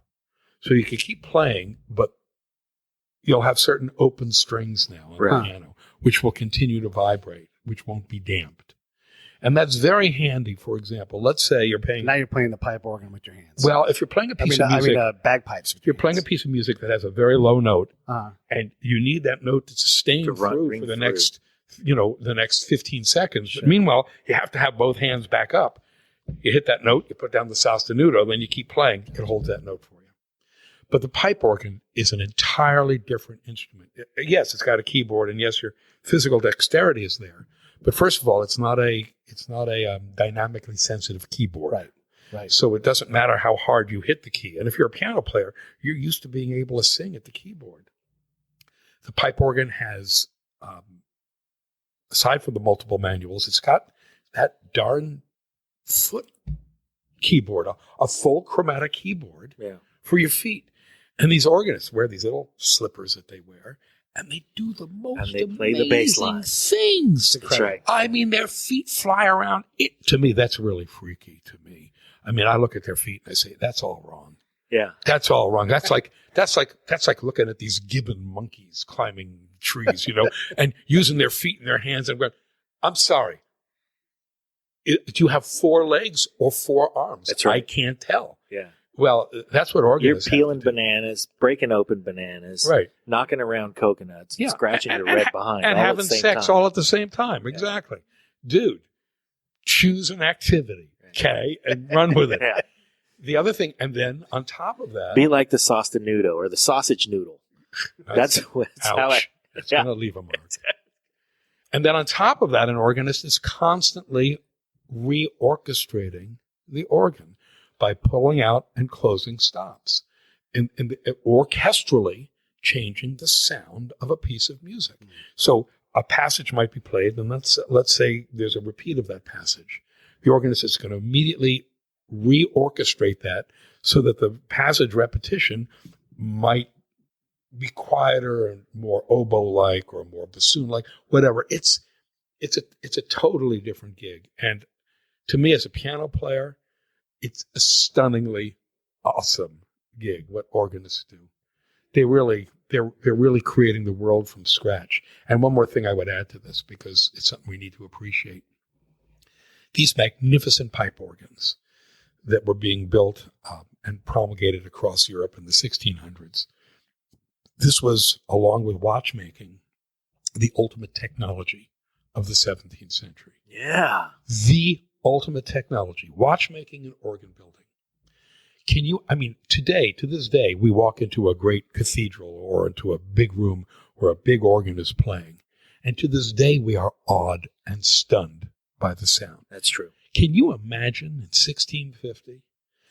So you can keep playing, but you'll have certain open strings now on the piano, which will continue to vibrate, which won't be damped. And that's very handy. For example, let's say you're playing. Now you're playing the pipe organ with your hands. Well, if you're playing a piece of music. Bagpipes. If you're playing a piece of music that has a very low note, and you need that note to sustain through for the next, the next 15 seconds. Sure. But meanwhile, you have to have both hands back up. You hit that note, you put down the sostenuto, then you keep playing. It holds that note for you. But the pipe organ is an entirely different instrument. Yes, it's got a keyboard, and yes, your physical dexterity is there. But first of all, it's not a dynamically sensitive keyboard. Right. So it doesn't matter how hard you hit the key. And if you're a piano player, you're used to being able to sing at the keyboard. The pipe organ has, aside from the multiple manuals, it's got that darn foot keyboard, a full chromatic keyboard for your feet. And these organists wear these little slippers that they wear. And they do the most amazing things. That's right. I mean, their feet fly around. To me, that's really freaky to me. I mean, I look at their feet and I say, that's all wrong. Yeah. That's all wrong. That's like looking at these gibbon monkeys climbing trees, and using their feet and their hands and going, I'm sorry. Do you have 4 legs or 4 arms? That's right. I can't tell. Yeah. Well, that's what organists You're peeling bananas, breaking open bananas, knocking around coconuts, and scratching your red behind, and having sex all at the same time. Exactly, dude. Choose an activity, okay, and run with it. The other thing, and then on top of that, be like the sostenuto or the sausage noodle. That's how it's going to leave a mark. And then on top of that, an organist is constantly reorchestrating the organ by pulling out and closing stops and orchestrally changing the sound of a piece of music. So a passage might be played, and let's say there's a repeat of that passage. The organist is going to immediately reorchestrate that so that the passage repetition might be quieter and more oboe-like or more bassoon-like, whatever. It's a totally different gig. And to me, as a piano player, it's a stunningly awesome gig, what organists do. They're really creating the world from scratch. And one more thing I would add to this, because it's something we need to appreciate. These magnificent pipe organs that were being built and promulgated across Europe in the 1600s, this was, along with watchmaking, the ultimate technology of the 17th century. Yeah. The ultimate technology, watchmaking and organ building. To this day, we walk into a great cathedral or into a big room where a big organ is playing. And to this day, we are awed and stunned by the sound. That's true. Can you imagine in 1650?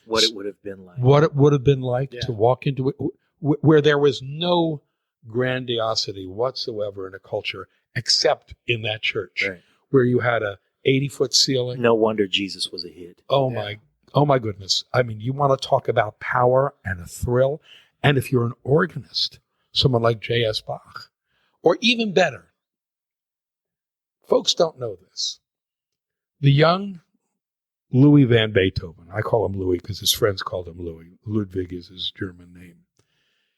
What it would have been like. What it would have been like to walk into it, where there was no grandiosity whatsoever in a culture except in that church, where you had a 80-foot ceiling. No wonder Jesus was a hit. Oh my goodness. I mean, you want to talk about power and a thrill. And if you're an organist, someone like J.S. Bach, or even better, folks don't know this. The young Louis van Beethoven, I call him Louis because his friends called him Louis. Ludwig is his German name.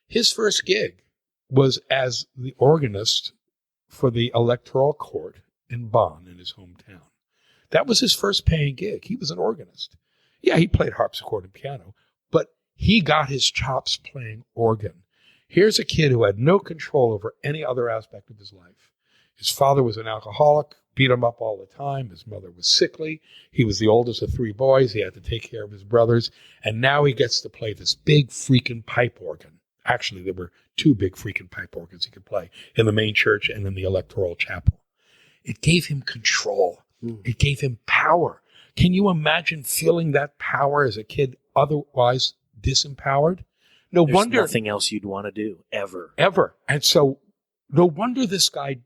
His first gig was as the organist for the electoral court in Bonn, in his hometown. That was his first paying gig. He was an organist. Yeah, he played harpsichord and piano, but he got his chops playing organ. Here's a kid who had no control over any other aspect of his life. His father was an alcoholic, beat him up all the time. His mother was sickly. He was the oldest of 3 boys. He had to take care of his brothers. And now he gets to play this big freaking pipe organ. Actually, there were 2 big freaking pipe organs he could play in the main church and in the electoral chapel. It gave him control. It gave him power. Can you imagine feeling that power as a kid, otherwise disempowered? No There's wonder. nothing else you'd want to do ever. And so no wonder this guy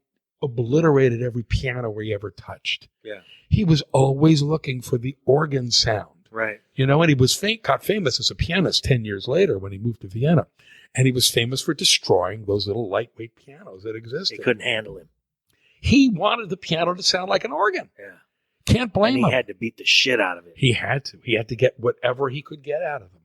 obliterated every piano he ever touched. Yeah. He was always looking for the organ sound. Right. You know, and he was got famous as a pianist 10 years later when he moved to Vienna. And he was famous for destroying those little lightweight pianos that existed. They couldn't handle him. He wanted the piano to sound like an organ. Yeah. Can't blame And him. he had to beat the shit out of it. He had to. He had to get whatever he could get out of them.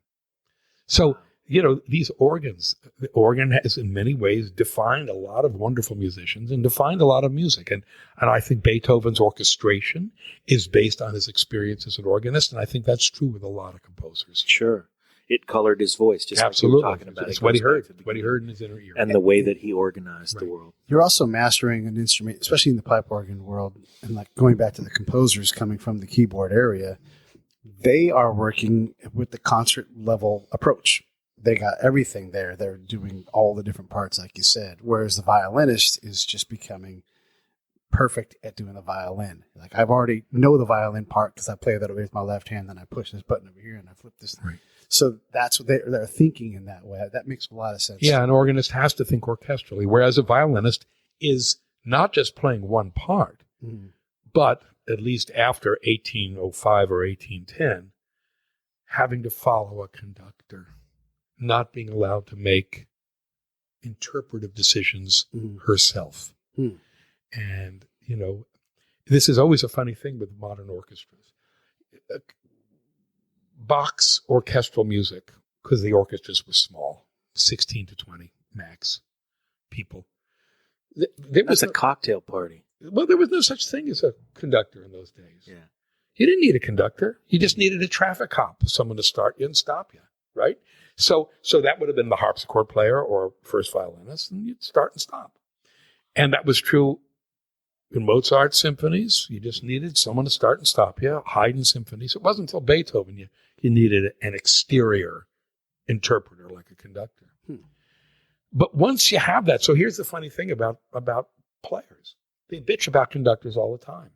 So, you know, these organs, the organ has in many ways defined a lot of wonderful musicians and defined a lot of music. And I think Beethoven's orchestration is based on his experience as an organist. And I think that's true with a lot of composers. Sure. It colored his voice, just Absolutely. like you were talking about. It's It what he goes back heard, to the what he heard in his inner ear. and the way that he organized the Right. world. You're also mastering an instrument, especially in the pipe organ world, and like going back to the composers coming from the keyboard area, they are working with the concert level approach. They got everything there. They're doing all the different parts, like you said, whereas the violinist is just becoming perfect at doing the violin. Like I've already know the violin part because I play that with my left hand, then I push this button over here and I flip this. Right. So that's what they're thinking in that way. That makes a lot of sense. Yeah, an organist has to think orchestrally, whereas a violinist is not just playing one part, but at least after 1805 or 1810, having to follow a conductor, not being allowed to make interpretive decisions herself. And, you know, this is always a funny thing with modern orchestras. Bach's orchestral music, because the orchestras were small, 16 to 20 max people. There was That's a cocktail party. well, there was no such thing as a conductor in those days. Yeah. You didn't need a conductor. You just needed a traffic cop, someone to start you and stop you, right? So that would have been the harpsichord player or first violinist, and you'd start and stop. And that was true in Mozart's symphonies. You just needed someone to start and stop you. Haydn symphonies. It wasn't until Beethoven you needed an exterior interpreter like a conductor. But once you have that, so here's the funny thing about players. They bitch about conductors all the time.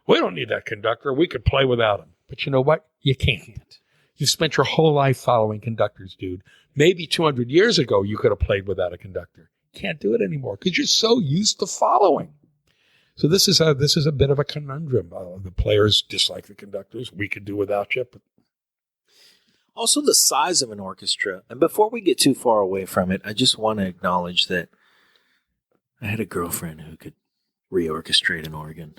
We don't need that conductor. We could play without him. But you know what? You can't. You've spent your whole life following conductors, dude. Maybe 200 years ago, you could have played without a conductor. Can't do it anymore because you're so used to following. So this is a bit of a conundrum. The players dislike the conductors. We could do without you. But Also, the size of an orchestra. And before we get too far away from it, I just want to acknowledge that I had a girlfriend who could reorchestrate an organ.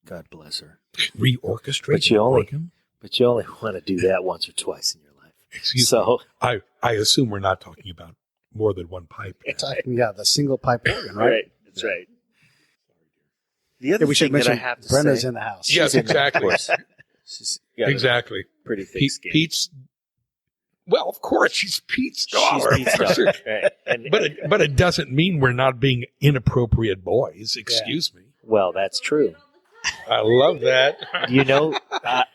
God bless her. reorchestrate But you the only organ? But you only want to do that once or twice in your life. Excuse So me. I assume we're not talking about more than one pipe. Yeah, the single pipe organ, right? right, that's right. The other Yeah, we should thing that I mention have to Brenna's say, in the house. Yes, she's in there, of exactly. course. She's got a Exactly. pretty thick skin. Pete's. Well, of course, she's Pete's daughter. She's Pete's daughter, right? And, But it doesn't mean we're not being inappropriate boys. Excuse me. well, that's true. I love that. You know,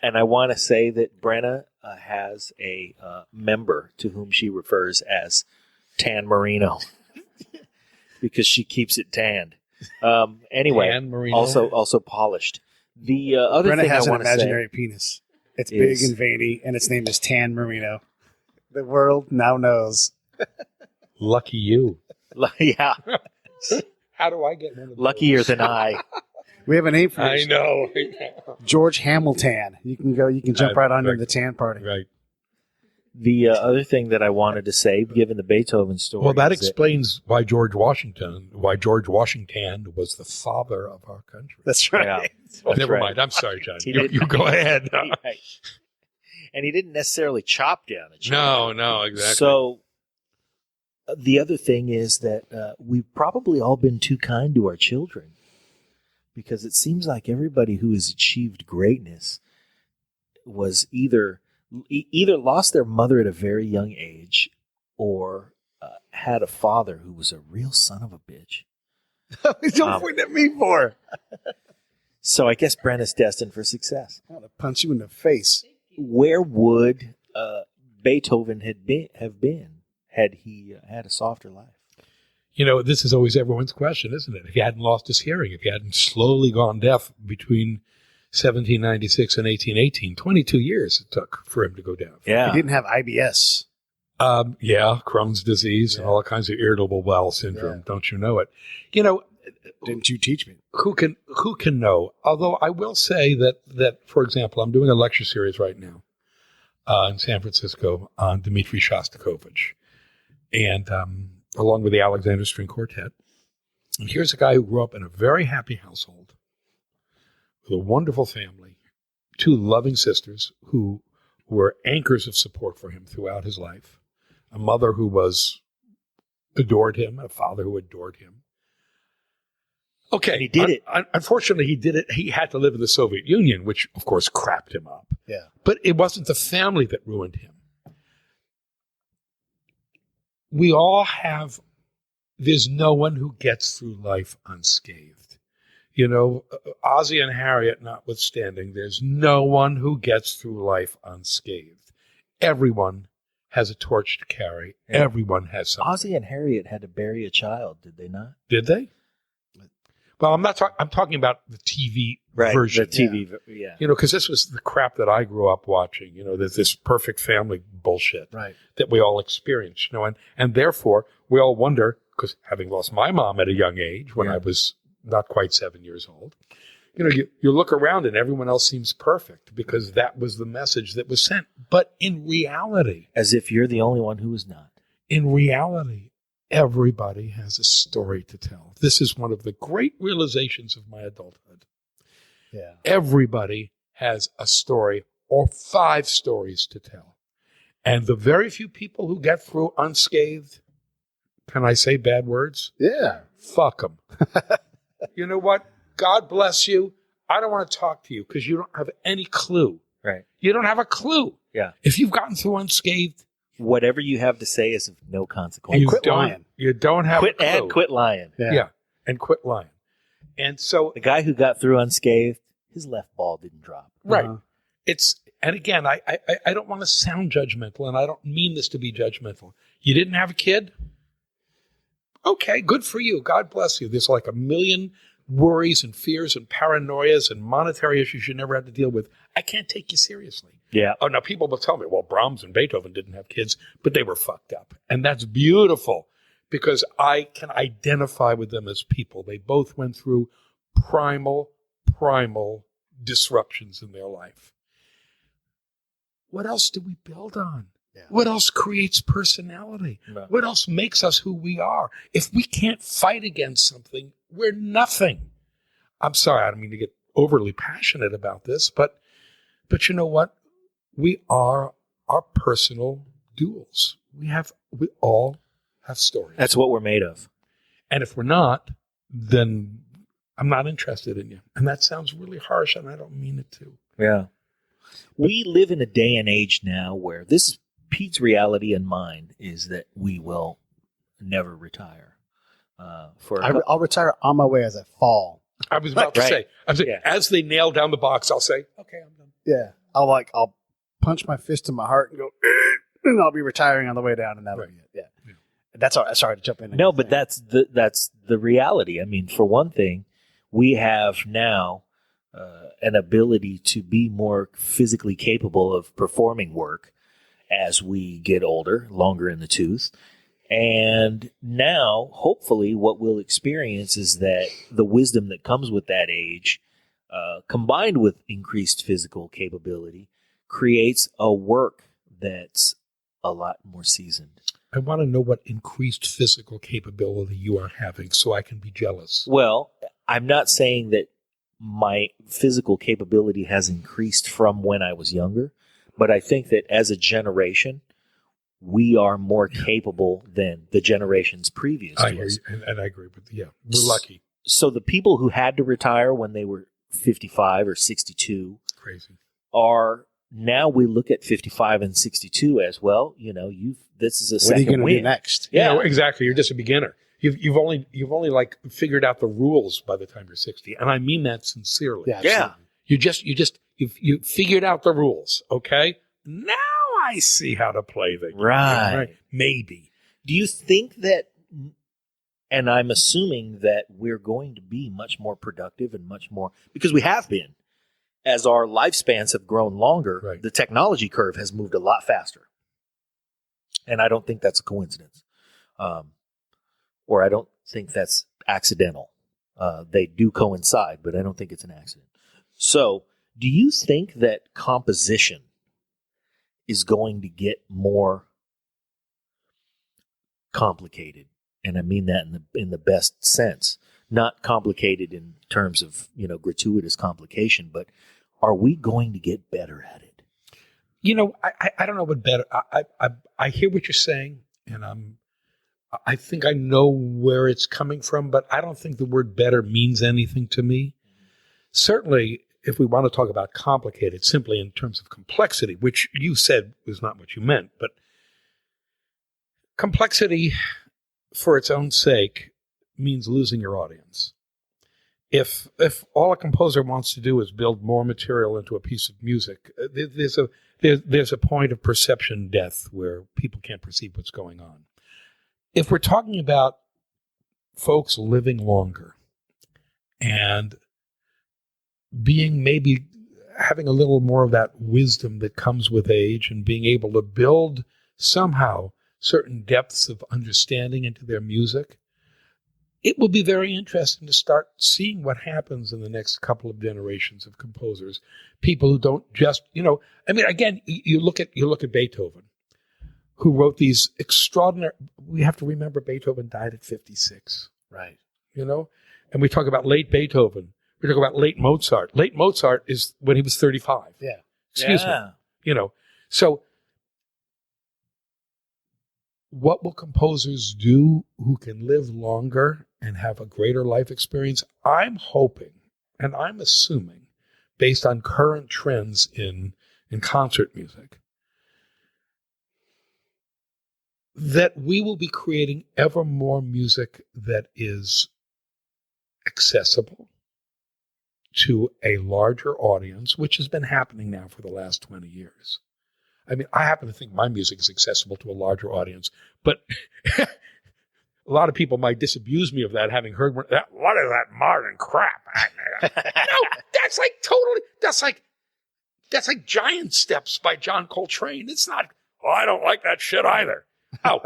and I want to say that Brenna has a member to whom she refers as Tan Marino because she keeps it tanned. Anyway, Tan Marino. also polished. The other Brenna thing has I an want to say, imaginary penis. It's is- big and veiny, and its name is Tan Marino. The world now knows. Lucky you. yeah, How do I get one of those? luckier than I. We have a name for I it. know. George Hamilton. You can jump right onto Right. the tan party. Right. The other thing that I wanted to say, given the Beethoven story, Well, that is explains why George Washington was the father of our country. That's right. Yeah. Oh, never right. mind. I'm sorry, John. He You didn't- go ahead. Right. And he didn't necessarily chop down a tree. No, exactly. So the other thing is that we've probably all been too kind to our children because it seems like everybody who has achieved greatness was either lost their mother at a very young age or had a father who was a real son of a bitch. Don't point at me for. So I guess Brenna's destined for success. I'm going to punch you in the face. Where would Beethoven have been had he had a softer life? This is always everyone's question, isn't it? If he hadn't lost his hearing, if he hadn't slowly gone deaf between 1796 and 1818, 22 years it took for him to go deaf. Yeah. He didn't have IBS. Crohn's disease and all kinds of irritable bowel syndrome. Yeah. Don't you know it? Didn't you teach me? Who can know? Although I will say that, for example, I'm doing a lecture series right now in San Francisco on Dmitri Shostakovich, and along with the Alexander String Quartet. And here's a guy who grew up in a very happy household with a wonderful family, two loving sisters who were anchors of support for him throughout his life, a mother who adored him, a father who adored him. Okay. And he did it. Unfortunately, he did it. He had to live in the Soviet Union, which, of course, crapped him up. Yeah. But it wasn't the family that ruined him. We all there's no one who gets through life unscathed. Ozzie and Harriet notwithstanding, there's no one who gets through life unscathed. Everyone has a torch to carry. Yeah. Everyone has something. Ozzie and Harriet had to bury a child, did they not? Did they? Well, I'm talking about the TV version. The TV, yeah. Because this was the crap that I grew up watching. There's this perfect family bullshit that we all experience. And therefore we all wonder, because having lost my mom at a young age when I was not quite 7 years old, you look around and everyone else seems perfect because that was the message that was sent. But in reality, as if you're the only one who is not. In reality, everybody has a story to tell. This is one of the great realizations of my adulthood. Yeah. Everybody has a story or 5 stories to tell. And the very few people who get through unscathed, can I say bad words? Yeah. Fuck them. You know what? God bless you. I don't want to talk to you because you don't have any clue. Right. You don't have a clue. Yeah. If you've gotten through unscathed, whatever you have to say is of no consequence. You quit lying. You don't have quit a clue. and quit lying. Yeah. And quit lying. And so the guy who got through unscathed, his left ball didn't drop. Right. And again, I don't want to sound judgmental, and I don't mean this to be judgmental. You didn't have a kid? Okay, good for you. God bless you. There's like a million worries and fears and paranoias and monetary issues you never had to deal with. I can't take you seriously. Yeah. Oh, now people will tell me, well, Brahms and Beethoven didn't have kids, but they were fucked up. And that's beautiful because I can identify with them as people. They both went through primal disruptions in their life. What else do we build on? Yeah. What else creates personality? No. What else makes us who we are? If we can't fight against something, we're nothing. I'm sorry, I don't mean to get overly passionate about this, but you know what? We are our personal duels. We all have stories. That's what we're made of. And if we're not, then I'm not interested in you. And that sounds really harsh, and I don't mean it to. Yeah. We live in a day and age now where this is Pete's reality and mine is that we will never retire. I'll retire on my way as I fall. I was about to say, as they nail down the box, I'll say, okay, I'm done. Yeah. I'll punch my fist in my heart and go, and I'll be retiring on the way down, and that'll be it. Yeah. That's all. Sorry to jump in. No, but that's the reality. I mean, for one thing, we have now an ability to be more physically capable of performing work as we get older, longer in the tooth. And now, hopefully, what we'll experience is that the wisdom that comes with that age, combined with increased physical capability, creates a work that's a lot more seasoned. I want to know what increased physical capability you are having so I can be jealous. Well, I'm not saying that my physical capability has increased from when I was younger, but I think that as a generation, we are more capable than the generations previous to us. And I agree with you. Yeah, we're lucky. So the people who had to retire when they were 55 or 62 crazy are now we look at 55 and 62 as well. You know, this is a second win. What are you going to do next? Yeah, exactly. You're just a beginner. You've only like figured out the rules by the time you're 60, and I mean that sincerely. Yeah. Yeah. You figured out the rules. Okay, now I see how to play the game. Right. Maybe. Do you think that, and I'm assuming that we're going to be much more productive and much more, because we have been, as our lifespans have grown longer, Right. the technology curve has moved a lot faster. And I don't think that's a coincidence. Or I don't think that's accidental. They do coincide, but I don't think it's an accident. So, do you think that composition is going to get more complicated? And I mean that in the best sense. Not complicated in terms of, gratuitous complication, but are we going to get better at it? I don't know what better. I hear what you're saying, and I think I know where it's coming from, but I don't think the word better means anything to me. Certainly, if we want to talk about complicated simply in terms of complexity, which you said was not what you meant, but complexity for its own sake means losing your audience. If all a composer wants to do is build more material into a piece of music, there's a point of perception death where people can't perceive what's going on. If we're talking about folks living longer and being maybe having a little more of that wisdom that comes with age and being able to build somehow certain depths of understanding into their music, it will be very interesting to start seeing what happens in the next couple of generations of composers. People who don't just, again, you look at Beethoven, who wrote these extraordinary. We have to remember Beethoven died at 56. Right. And we talk about late Beethoven. We talk about late Mozart. Late Mozart is when he was 35. Yeah. Excuse me. So what will composers do who can live longer and have a greater life experience? I'm hoping, and I'm assuming, based on current trends in concert music, that we will be creating ever more music that is accessible to a larger audience, which has been happening now for the last 20 years. I mean, I happen to think my music is accessible to a larger audience, but a lot of people might disabuse me of that, having heard what is that modern crap? No, that's like Giant Steps by John Coltrane. It's not, I don't like that shit either. Oh,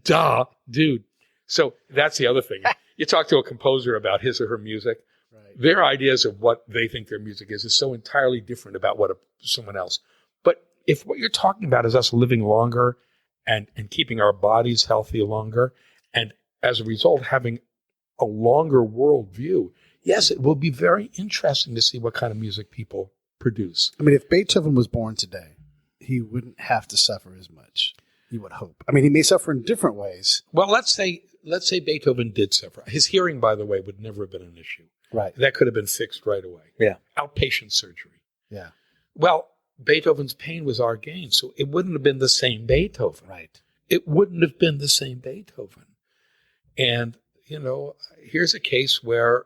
duh, dude. So that's the other thing. You talk to a composer about his or her music, right. Their ideas of what they think their music is so entirely different about what someone else. But if what you're talking about is us living longer and keeping our bodies healthy longer, and as a result having a longer worldview, yes, it will be very interesting to see what kind of music people produce. I mean, if Beethoven was born today, he wouldn't have to suffer as much. You would hope. I mean, he may suffer in different ways. Well, let's say Beethoven did suffer. His hearing, by the way, would never have been an issue. Right. That could have been fixed right away. Yeah. Outpatient surgery. Yeah. Well, Beethoven's pain was our gain, so it wouldn't have been the same Beethoven. Right. It wouldn't have been the same Beethoven. And, here's a case where,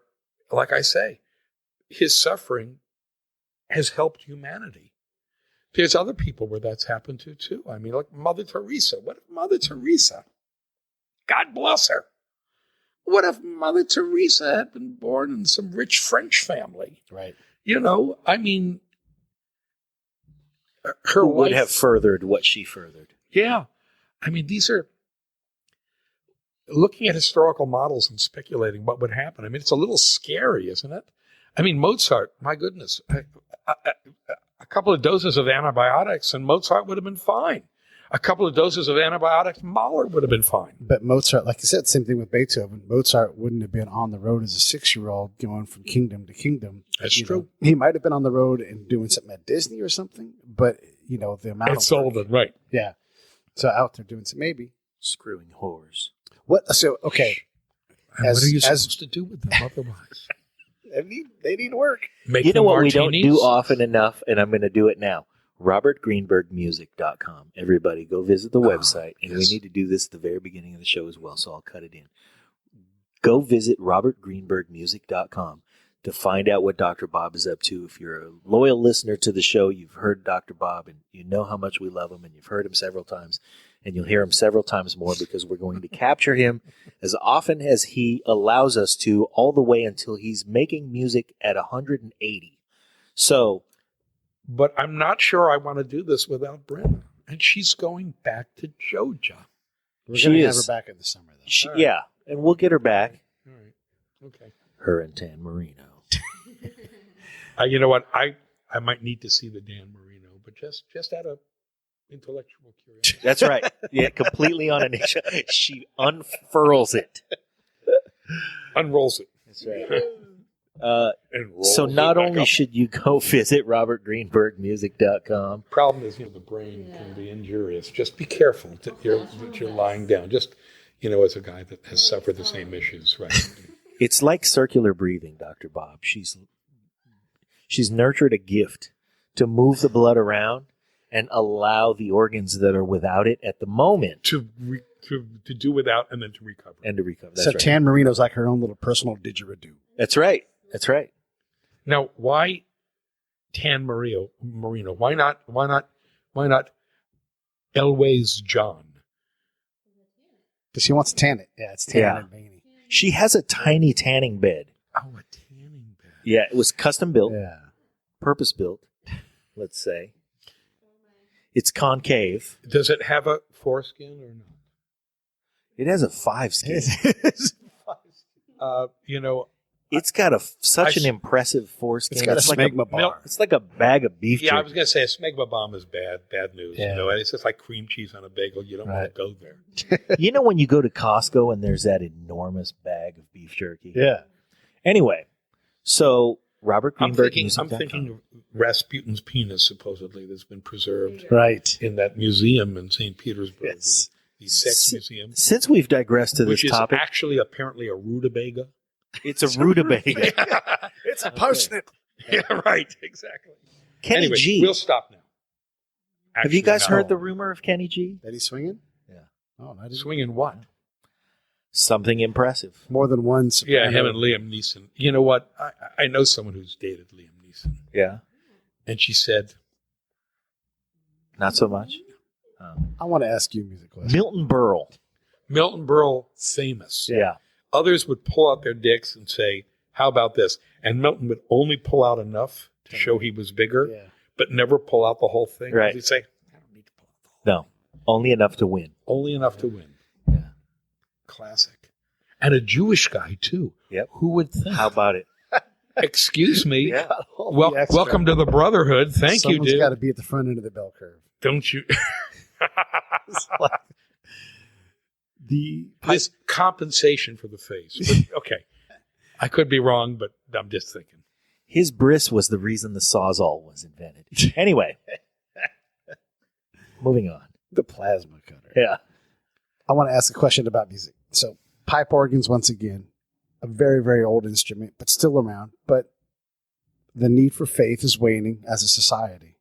like I say, his suffering has helped humanity. There's other people where that's happened to, too. I mean, like Mother Teresa. What if Mother Teresa, God bless her, what if Mother Teresa had been born in some rich French family? Right. I mean, her Who would life have furthered what she furthered. Yeah. I mean, these are looking at historical models and speculating what would happen. I mean, it's a little scary, isn't it? I mean, Mozart, my goodness, a couple of doses of antibiotics and Mozart would have been fine. A couple of doses of antibiotics, Mahler would have been fine. But Mozart, like you said, same thing with Beethoven. Mozart wouldn't have been on the road as a 6-year-old going from kingdom to kingdom. That's true. He might have been on the road and doing something at Disney or something, but, the amount It's Sullivan, right. Yeah. So out there doing some, maybe. Screwing whores. What? So, okay. And what are you supposed to do with them otherwise? They need work. Make You know them what we don't martinis? do often enough, and I'm going to do it now. RobertGreenbergMusic.com. Everybody go visit the website, and yes. we need to do this at the very beginning of the show as well, so I'll cut it in. go visit robertgreenbergmusic.com to find out what Dr. Bob is up to. If you're a loyal listener to the show, you've heard Dr. Bob and you know how much we love him, and you've heard him several times, and you'll hear him several times more because we're going to capture him as often as he allows us to, all the way until he's making music at 180. So, But I'm not sure I want to do this without Brenna. And she's going back to Georgia. We're She going to have is. her back in the summer, though. she, All right. yeah, and we'll get her back. All right. Okay. Her and Tan Marino. You know what? I might need to see the Dan Marino, but just out of intellectual curiosity. That's right. Yeah, completely on an issue. She unfurls it. Unrolls it. That's right. And rolls So it not back only up. should you go visit robertgreenbergmusic.com. Problem is, the brain can be injurious. Just be careful that you're lying down. Just, as a guy that has suffered the same issues, right? It's like circular breathing, Dr. Bob. She's nurtured a gift to move the blood around and allow the organs that are without it at the moment to do without and then to recover. and to recover. That's So right. Tan Marino's like her own little personal didgeridoo. That's right. That's right. Now, why Tan Marino? Why not Elway's John? Because she wants to tan it. Yeah, it's tan Yeah. and veiny. She has a tiny tanning bed. Oh, a tanning bed. Yeah, it was custom built, Yeah. purpose built, let's say. It's concave. Does it have a foreskin or not? It has a 5 skin. It's got such an impressive foreskin. It's got a like smegma bar. It's like a bag of beef Yeah, I jerky. was going to say a smegma bomb is bad news. Yeah. And it's just like cream cheese on a bagel. You don't want to go there. You know when you go to Costco and there's that enormous bag of beef jerky? Yeah. Anyway, so Robert I'm Greenberg. thinking of Rasputin's penis, supposedly, that's been preserved Right. in that museum in St. Petersburg, Yes. the sex museum, Since we've digressed to which this is topic, actually apparently a rutabaga. it's a rutabaga. It's a parsnip. Yeah, right, exactly. Kenny Anyway, G. we'll stop now. Have you guys Actually, heard no. the rumor of Kenny G? That he's swinging? Yeah. Oh, I didn't. Swinging what? Something impressive. More than one Yeah, soprano. him and Liam Neeson. You know what? I know someone who's dated Liam Neeson, Yeah. and she said, Not so much. I want to ask you a music question. Milton Berle. Milton Berle, famous. Yeah. Others would pull out their dicks and say, how about this? And Milton would only pull out enough to show he was bigger, Yeah. but never pull out the whole thing. Right. He'd say, I don't need to pull out the whole No. Only enough to win. Only enough to win. Yeah. Classic. And a Jewish guy, too. Yep. Who would think? How about it? Excuse me. Yeah. Well, The extra. welcome to the Brotherhood. Thank Someone's you, dude. got to be at the front end of the bell curve. Don't you? The This compensation for the face. But, okay. I could be wrong, but I'm just thinking. His bris was the reason the Sawzall was invented. Anyway. Moving on. the plasma cutter. Yeah. I want to ask a question about music. So, pipe organs, once again, a very, very old instrument, but still around. But the need for faith is waning as a society.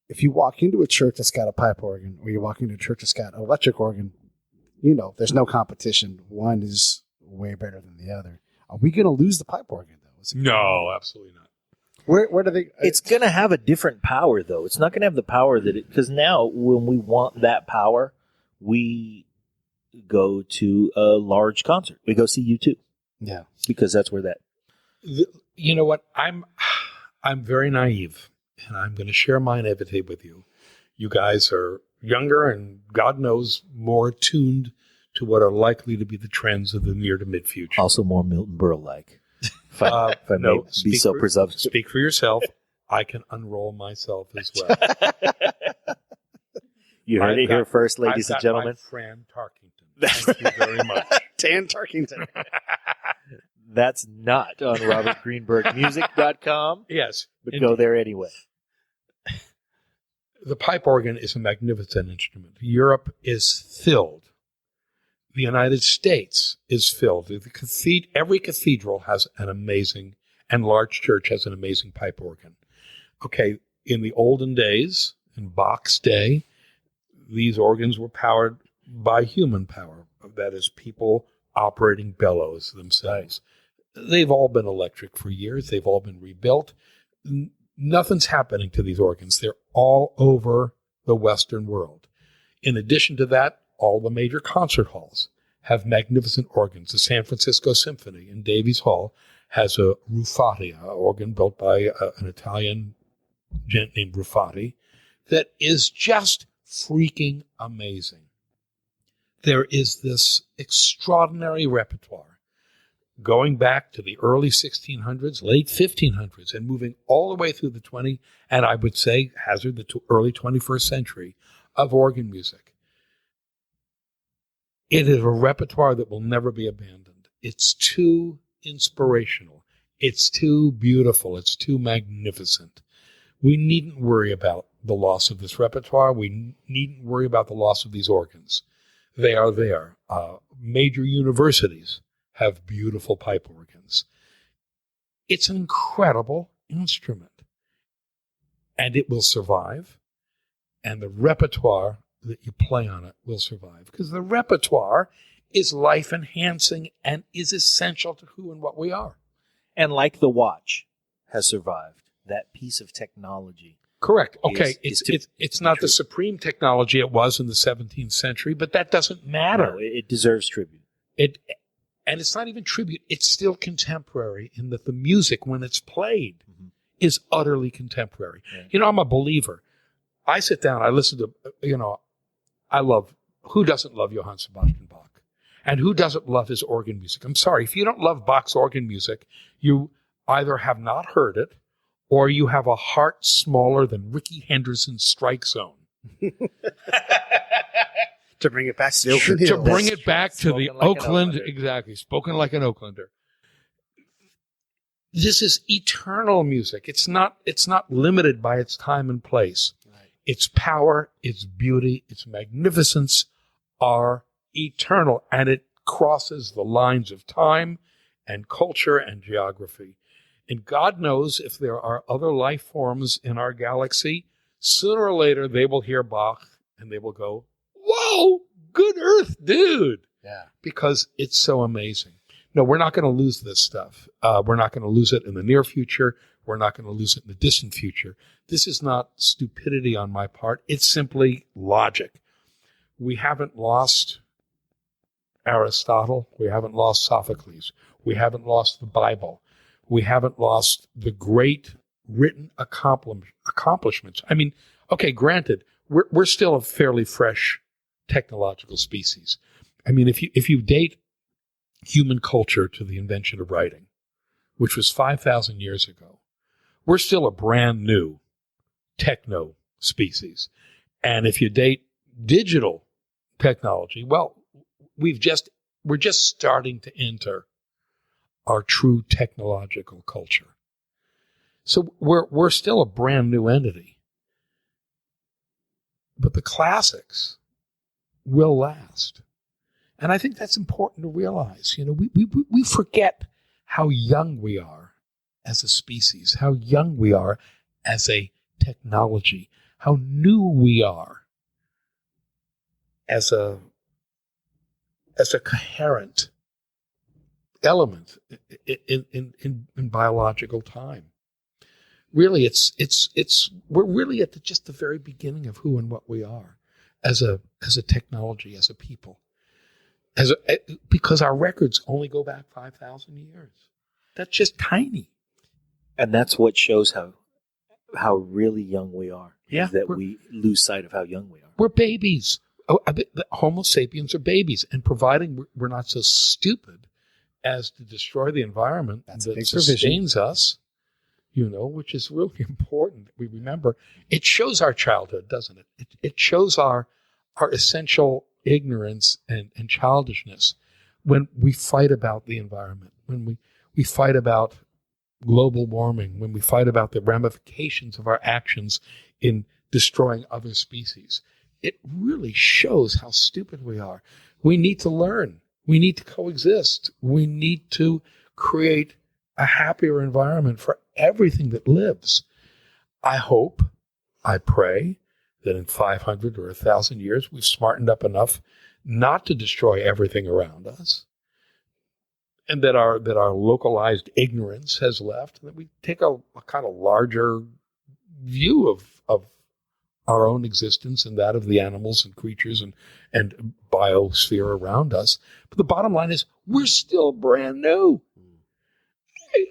If you walk into a church that's got a pipe organ, or you walk into a church that's got an electric organ, there's no competition. One is way better than the other. Are we going to lose the pipe organ, though? No, absolutely not. Where do they? It's going to have a different power, though. It's not going to have the power that it... Because now, when we want that power, we go to a large concert. We go see U2. Yeah. Because that's where that... You know what? I'm very naive, and I'm going to share my naivete with you. You guys are younger and God knows more tuned to what are likely to be the trends of the near to mid future. Also more Milton Berle-like. If I may No, be so presumptuous. Speak for yourself. I can unroll myself as well. You heard I've it here got- first, ladies I've and got gentlemen. my Fran Tarkington. Thank you very much. Tan Tarkington. That's not on robertgreenbergmusic.com, Yes, but indeed. go there anyway. The pipe organ is a magnificent instrument. Europe is filled. The United States is filled. Every cathedral has an amazing, and large church has an amazing pipe organ. Okay, in the olden days, in Bach's day, these organs were powered by human power. That is, people operating bellows themselves. They've all been electric for years. They've all been rebuilt. Nothing's happening to these organs. They're all over the Western world. In addition to that, all the major concert halls have magnificent organs. The San Francisco Symphony in Davies Hall has a Ruffati, an organ built by an Italian gent named Ruffati, that is just freaking amazing. There is this extraordinary repertoire going back to the early 1600s, late 1500s, and moving all the way through the 20th, and I would say hazard the early 21st century of organ music. It is a repertoire that will never be abandoned. It's too inspirational. It's too beautiful. It's too magnificent. We needn't worry about the loss of this repertoire. We needn't worry about the loss of these organs. They are there. Major universities have beautiful pipe organs. It's an incredible instrument, and it will survive, and the repertoire that you play on it will survive, because the repertoire is life-enhancing and is essential to who and what we are. And like the watch has survived, that piece of technology. Correct. Okay, is it's not the supreme technology it was in the 17th century, but that doesn't matter. No, it deserves tribute. And it's not even tribute. It's still contemporary in that the music, when it's played, is utterly contemporary. Yeah. You know, I'm a believer. I sit down, I listen to, who doesn't love Johann Sebastian Bach? And who doesn't love his organ music? I'm sorry, if you don't love Bach's organ music, you either have not heard it, or you have a heart smaller than Ricky Henderson's Strike Zone. To bring it back to the To Oakland Hills. bring it back to the Spoken like an Oakland, Oaklander. exactly, spoken like an Oaklander. This is eternal music. It's not limited by its time and place. Right. Its power, its beauty, its magnificence are eternal, and it crosses the lines of time and culture and geography. And God knows if there are other life forms in our galaxy, sooner or later they will hear Bach and they will go, whoa, good earth, dude. Yeah. Because it's so amazing. No, we're not going to lose this stuff. We're not going to lose it in the near future. We're not going to lose it in the distant future. This is not stupidity on my part. It's simply logic. We haven't lost Aristotle. We haven't lost Sophocles. We haven't lost the Bible. We haven't lost the great written accomplishments. I mean, okay, granted, we're still a fairly fresh technological species. I mean, if you date human culture to the invention of writing, which was 5,000 years ago, we're still a brand new techno species. And if you date digital technology, well, we're just starting to enter our true technological culture. So we're still a brand new entity. But the classics will last. And I think that's important to realize. You know, we forget how young we are as a species, how young we are as a technology, how new we are as a coherent element in biological time. Really, we're really at just the very beginning of who and what we are as a technology, as a people, because our records only go back 5,000 years. That's just tiny. And that's what shows how really young we are. Yeah, is that we lose sight of how young we are. We're babies. The Homo sapiens are babies, and providing we're not so stupid as to destroy the environment That's a that big sustains us, you know, which is really important. We remember it shows our childhood, doesn't it? It shows our essential ignorance and childishness when we fight about the environment, when we fight about global warming, when we fight about the ramifications of our actions in destroying other species. It really shows how stupid we are. We need to learn. We need to coexist. We need to create a happier environment for everything that lives. I hope, I pray, that in 500 or 1,000 years, we've smartened up enough not to destroy everything around us, and that our localized ignorance has left, and that we take a kind of larger view of our own existence and that of the animals and creatures and biosphere around us. But the bottom line is we're still brand new.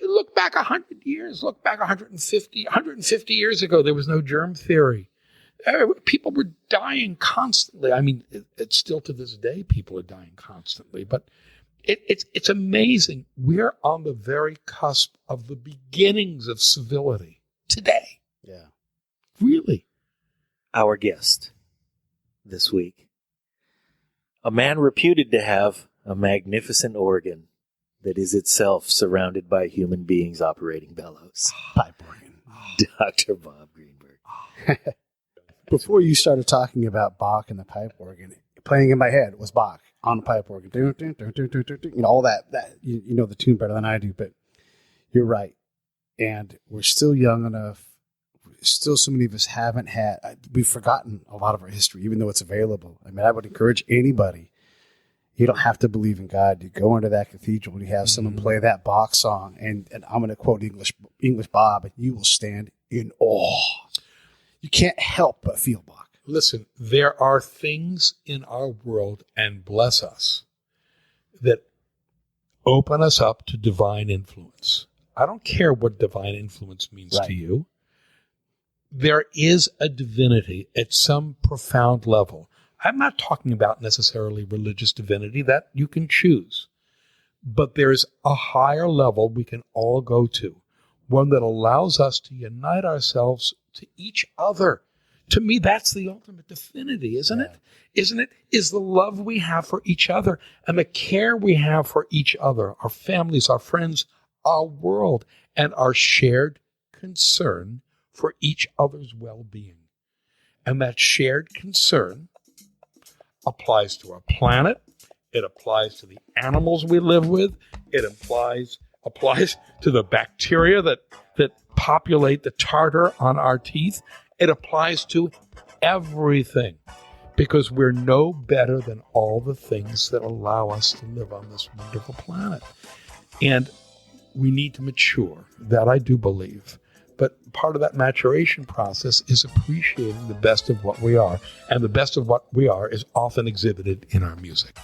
Look back 100 years, look back 150 years ago, there was no germ theory. People were dying constantly. I mean, it's still to this day, people are dying constantly. But it's amazing. We're on the very cusp of the beginnings of civility today. Yeah. Really. Our guest this week, a man reputed to have a magnificent organ that is itself surrounded by human beings operating bellows. Pipe organ. Dr. Bob Greenberg. Before you started talking about Bach and the pipe organ, playing in my head was Bach on the pipe organ. You know, all that you know the tune better than I do, but you're right. And we're still young enough. Still, so many of us we've forgotten a lot of our history, even though it's available. I mean, I would encourage anybody, you don't have to believe in God. You go into that cathedral and you have someone play that Bach song, and I'm going to quote English Bob, and you will stand in awe. You can't help but feel Bach. Listen, there are things in our world, and bless us, that open us up to divine influence. I don't care what divine influence means to you. There is a divinity at some profound level. I'm not talking about necessarily religious divinity, that you can choose. But there's a higher level we can all go to, one that allows us to unite ourselves to each other. To me, that's the ultimate divinity, isn't it? Isn't it? Is the love we have for each other and the care we have for each other, our families, our friends, our world, and our shared concern for each other's well-being. And that shared concern applies to our planet. It applies to the animals we live with. It applies to the bacteria that populate the tartar on our teeth. It applies to everything, because we're no better than all the things that allow us to live on this wonderful planet. And we need to mature. That I do believe. But part of that maturation process is appreciating the best of what we are. And the best of what we are is often exhibited in our music.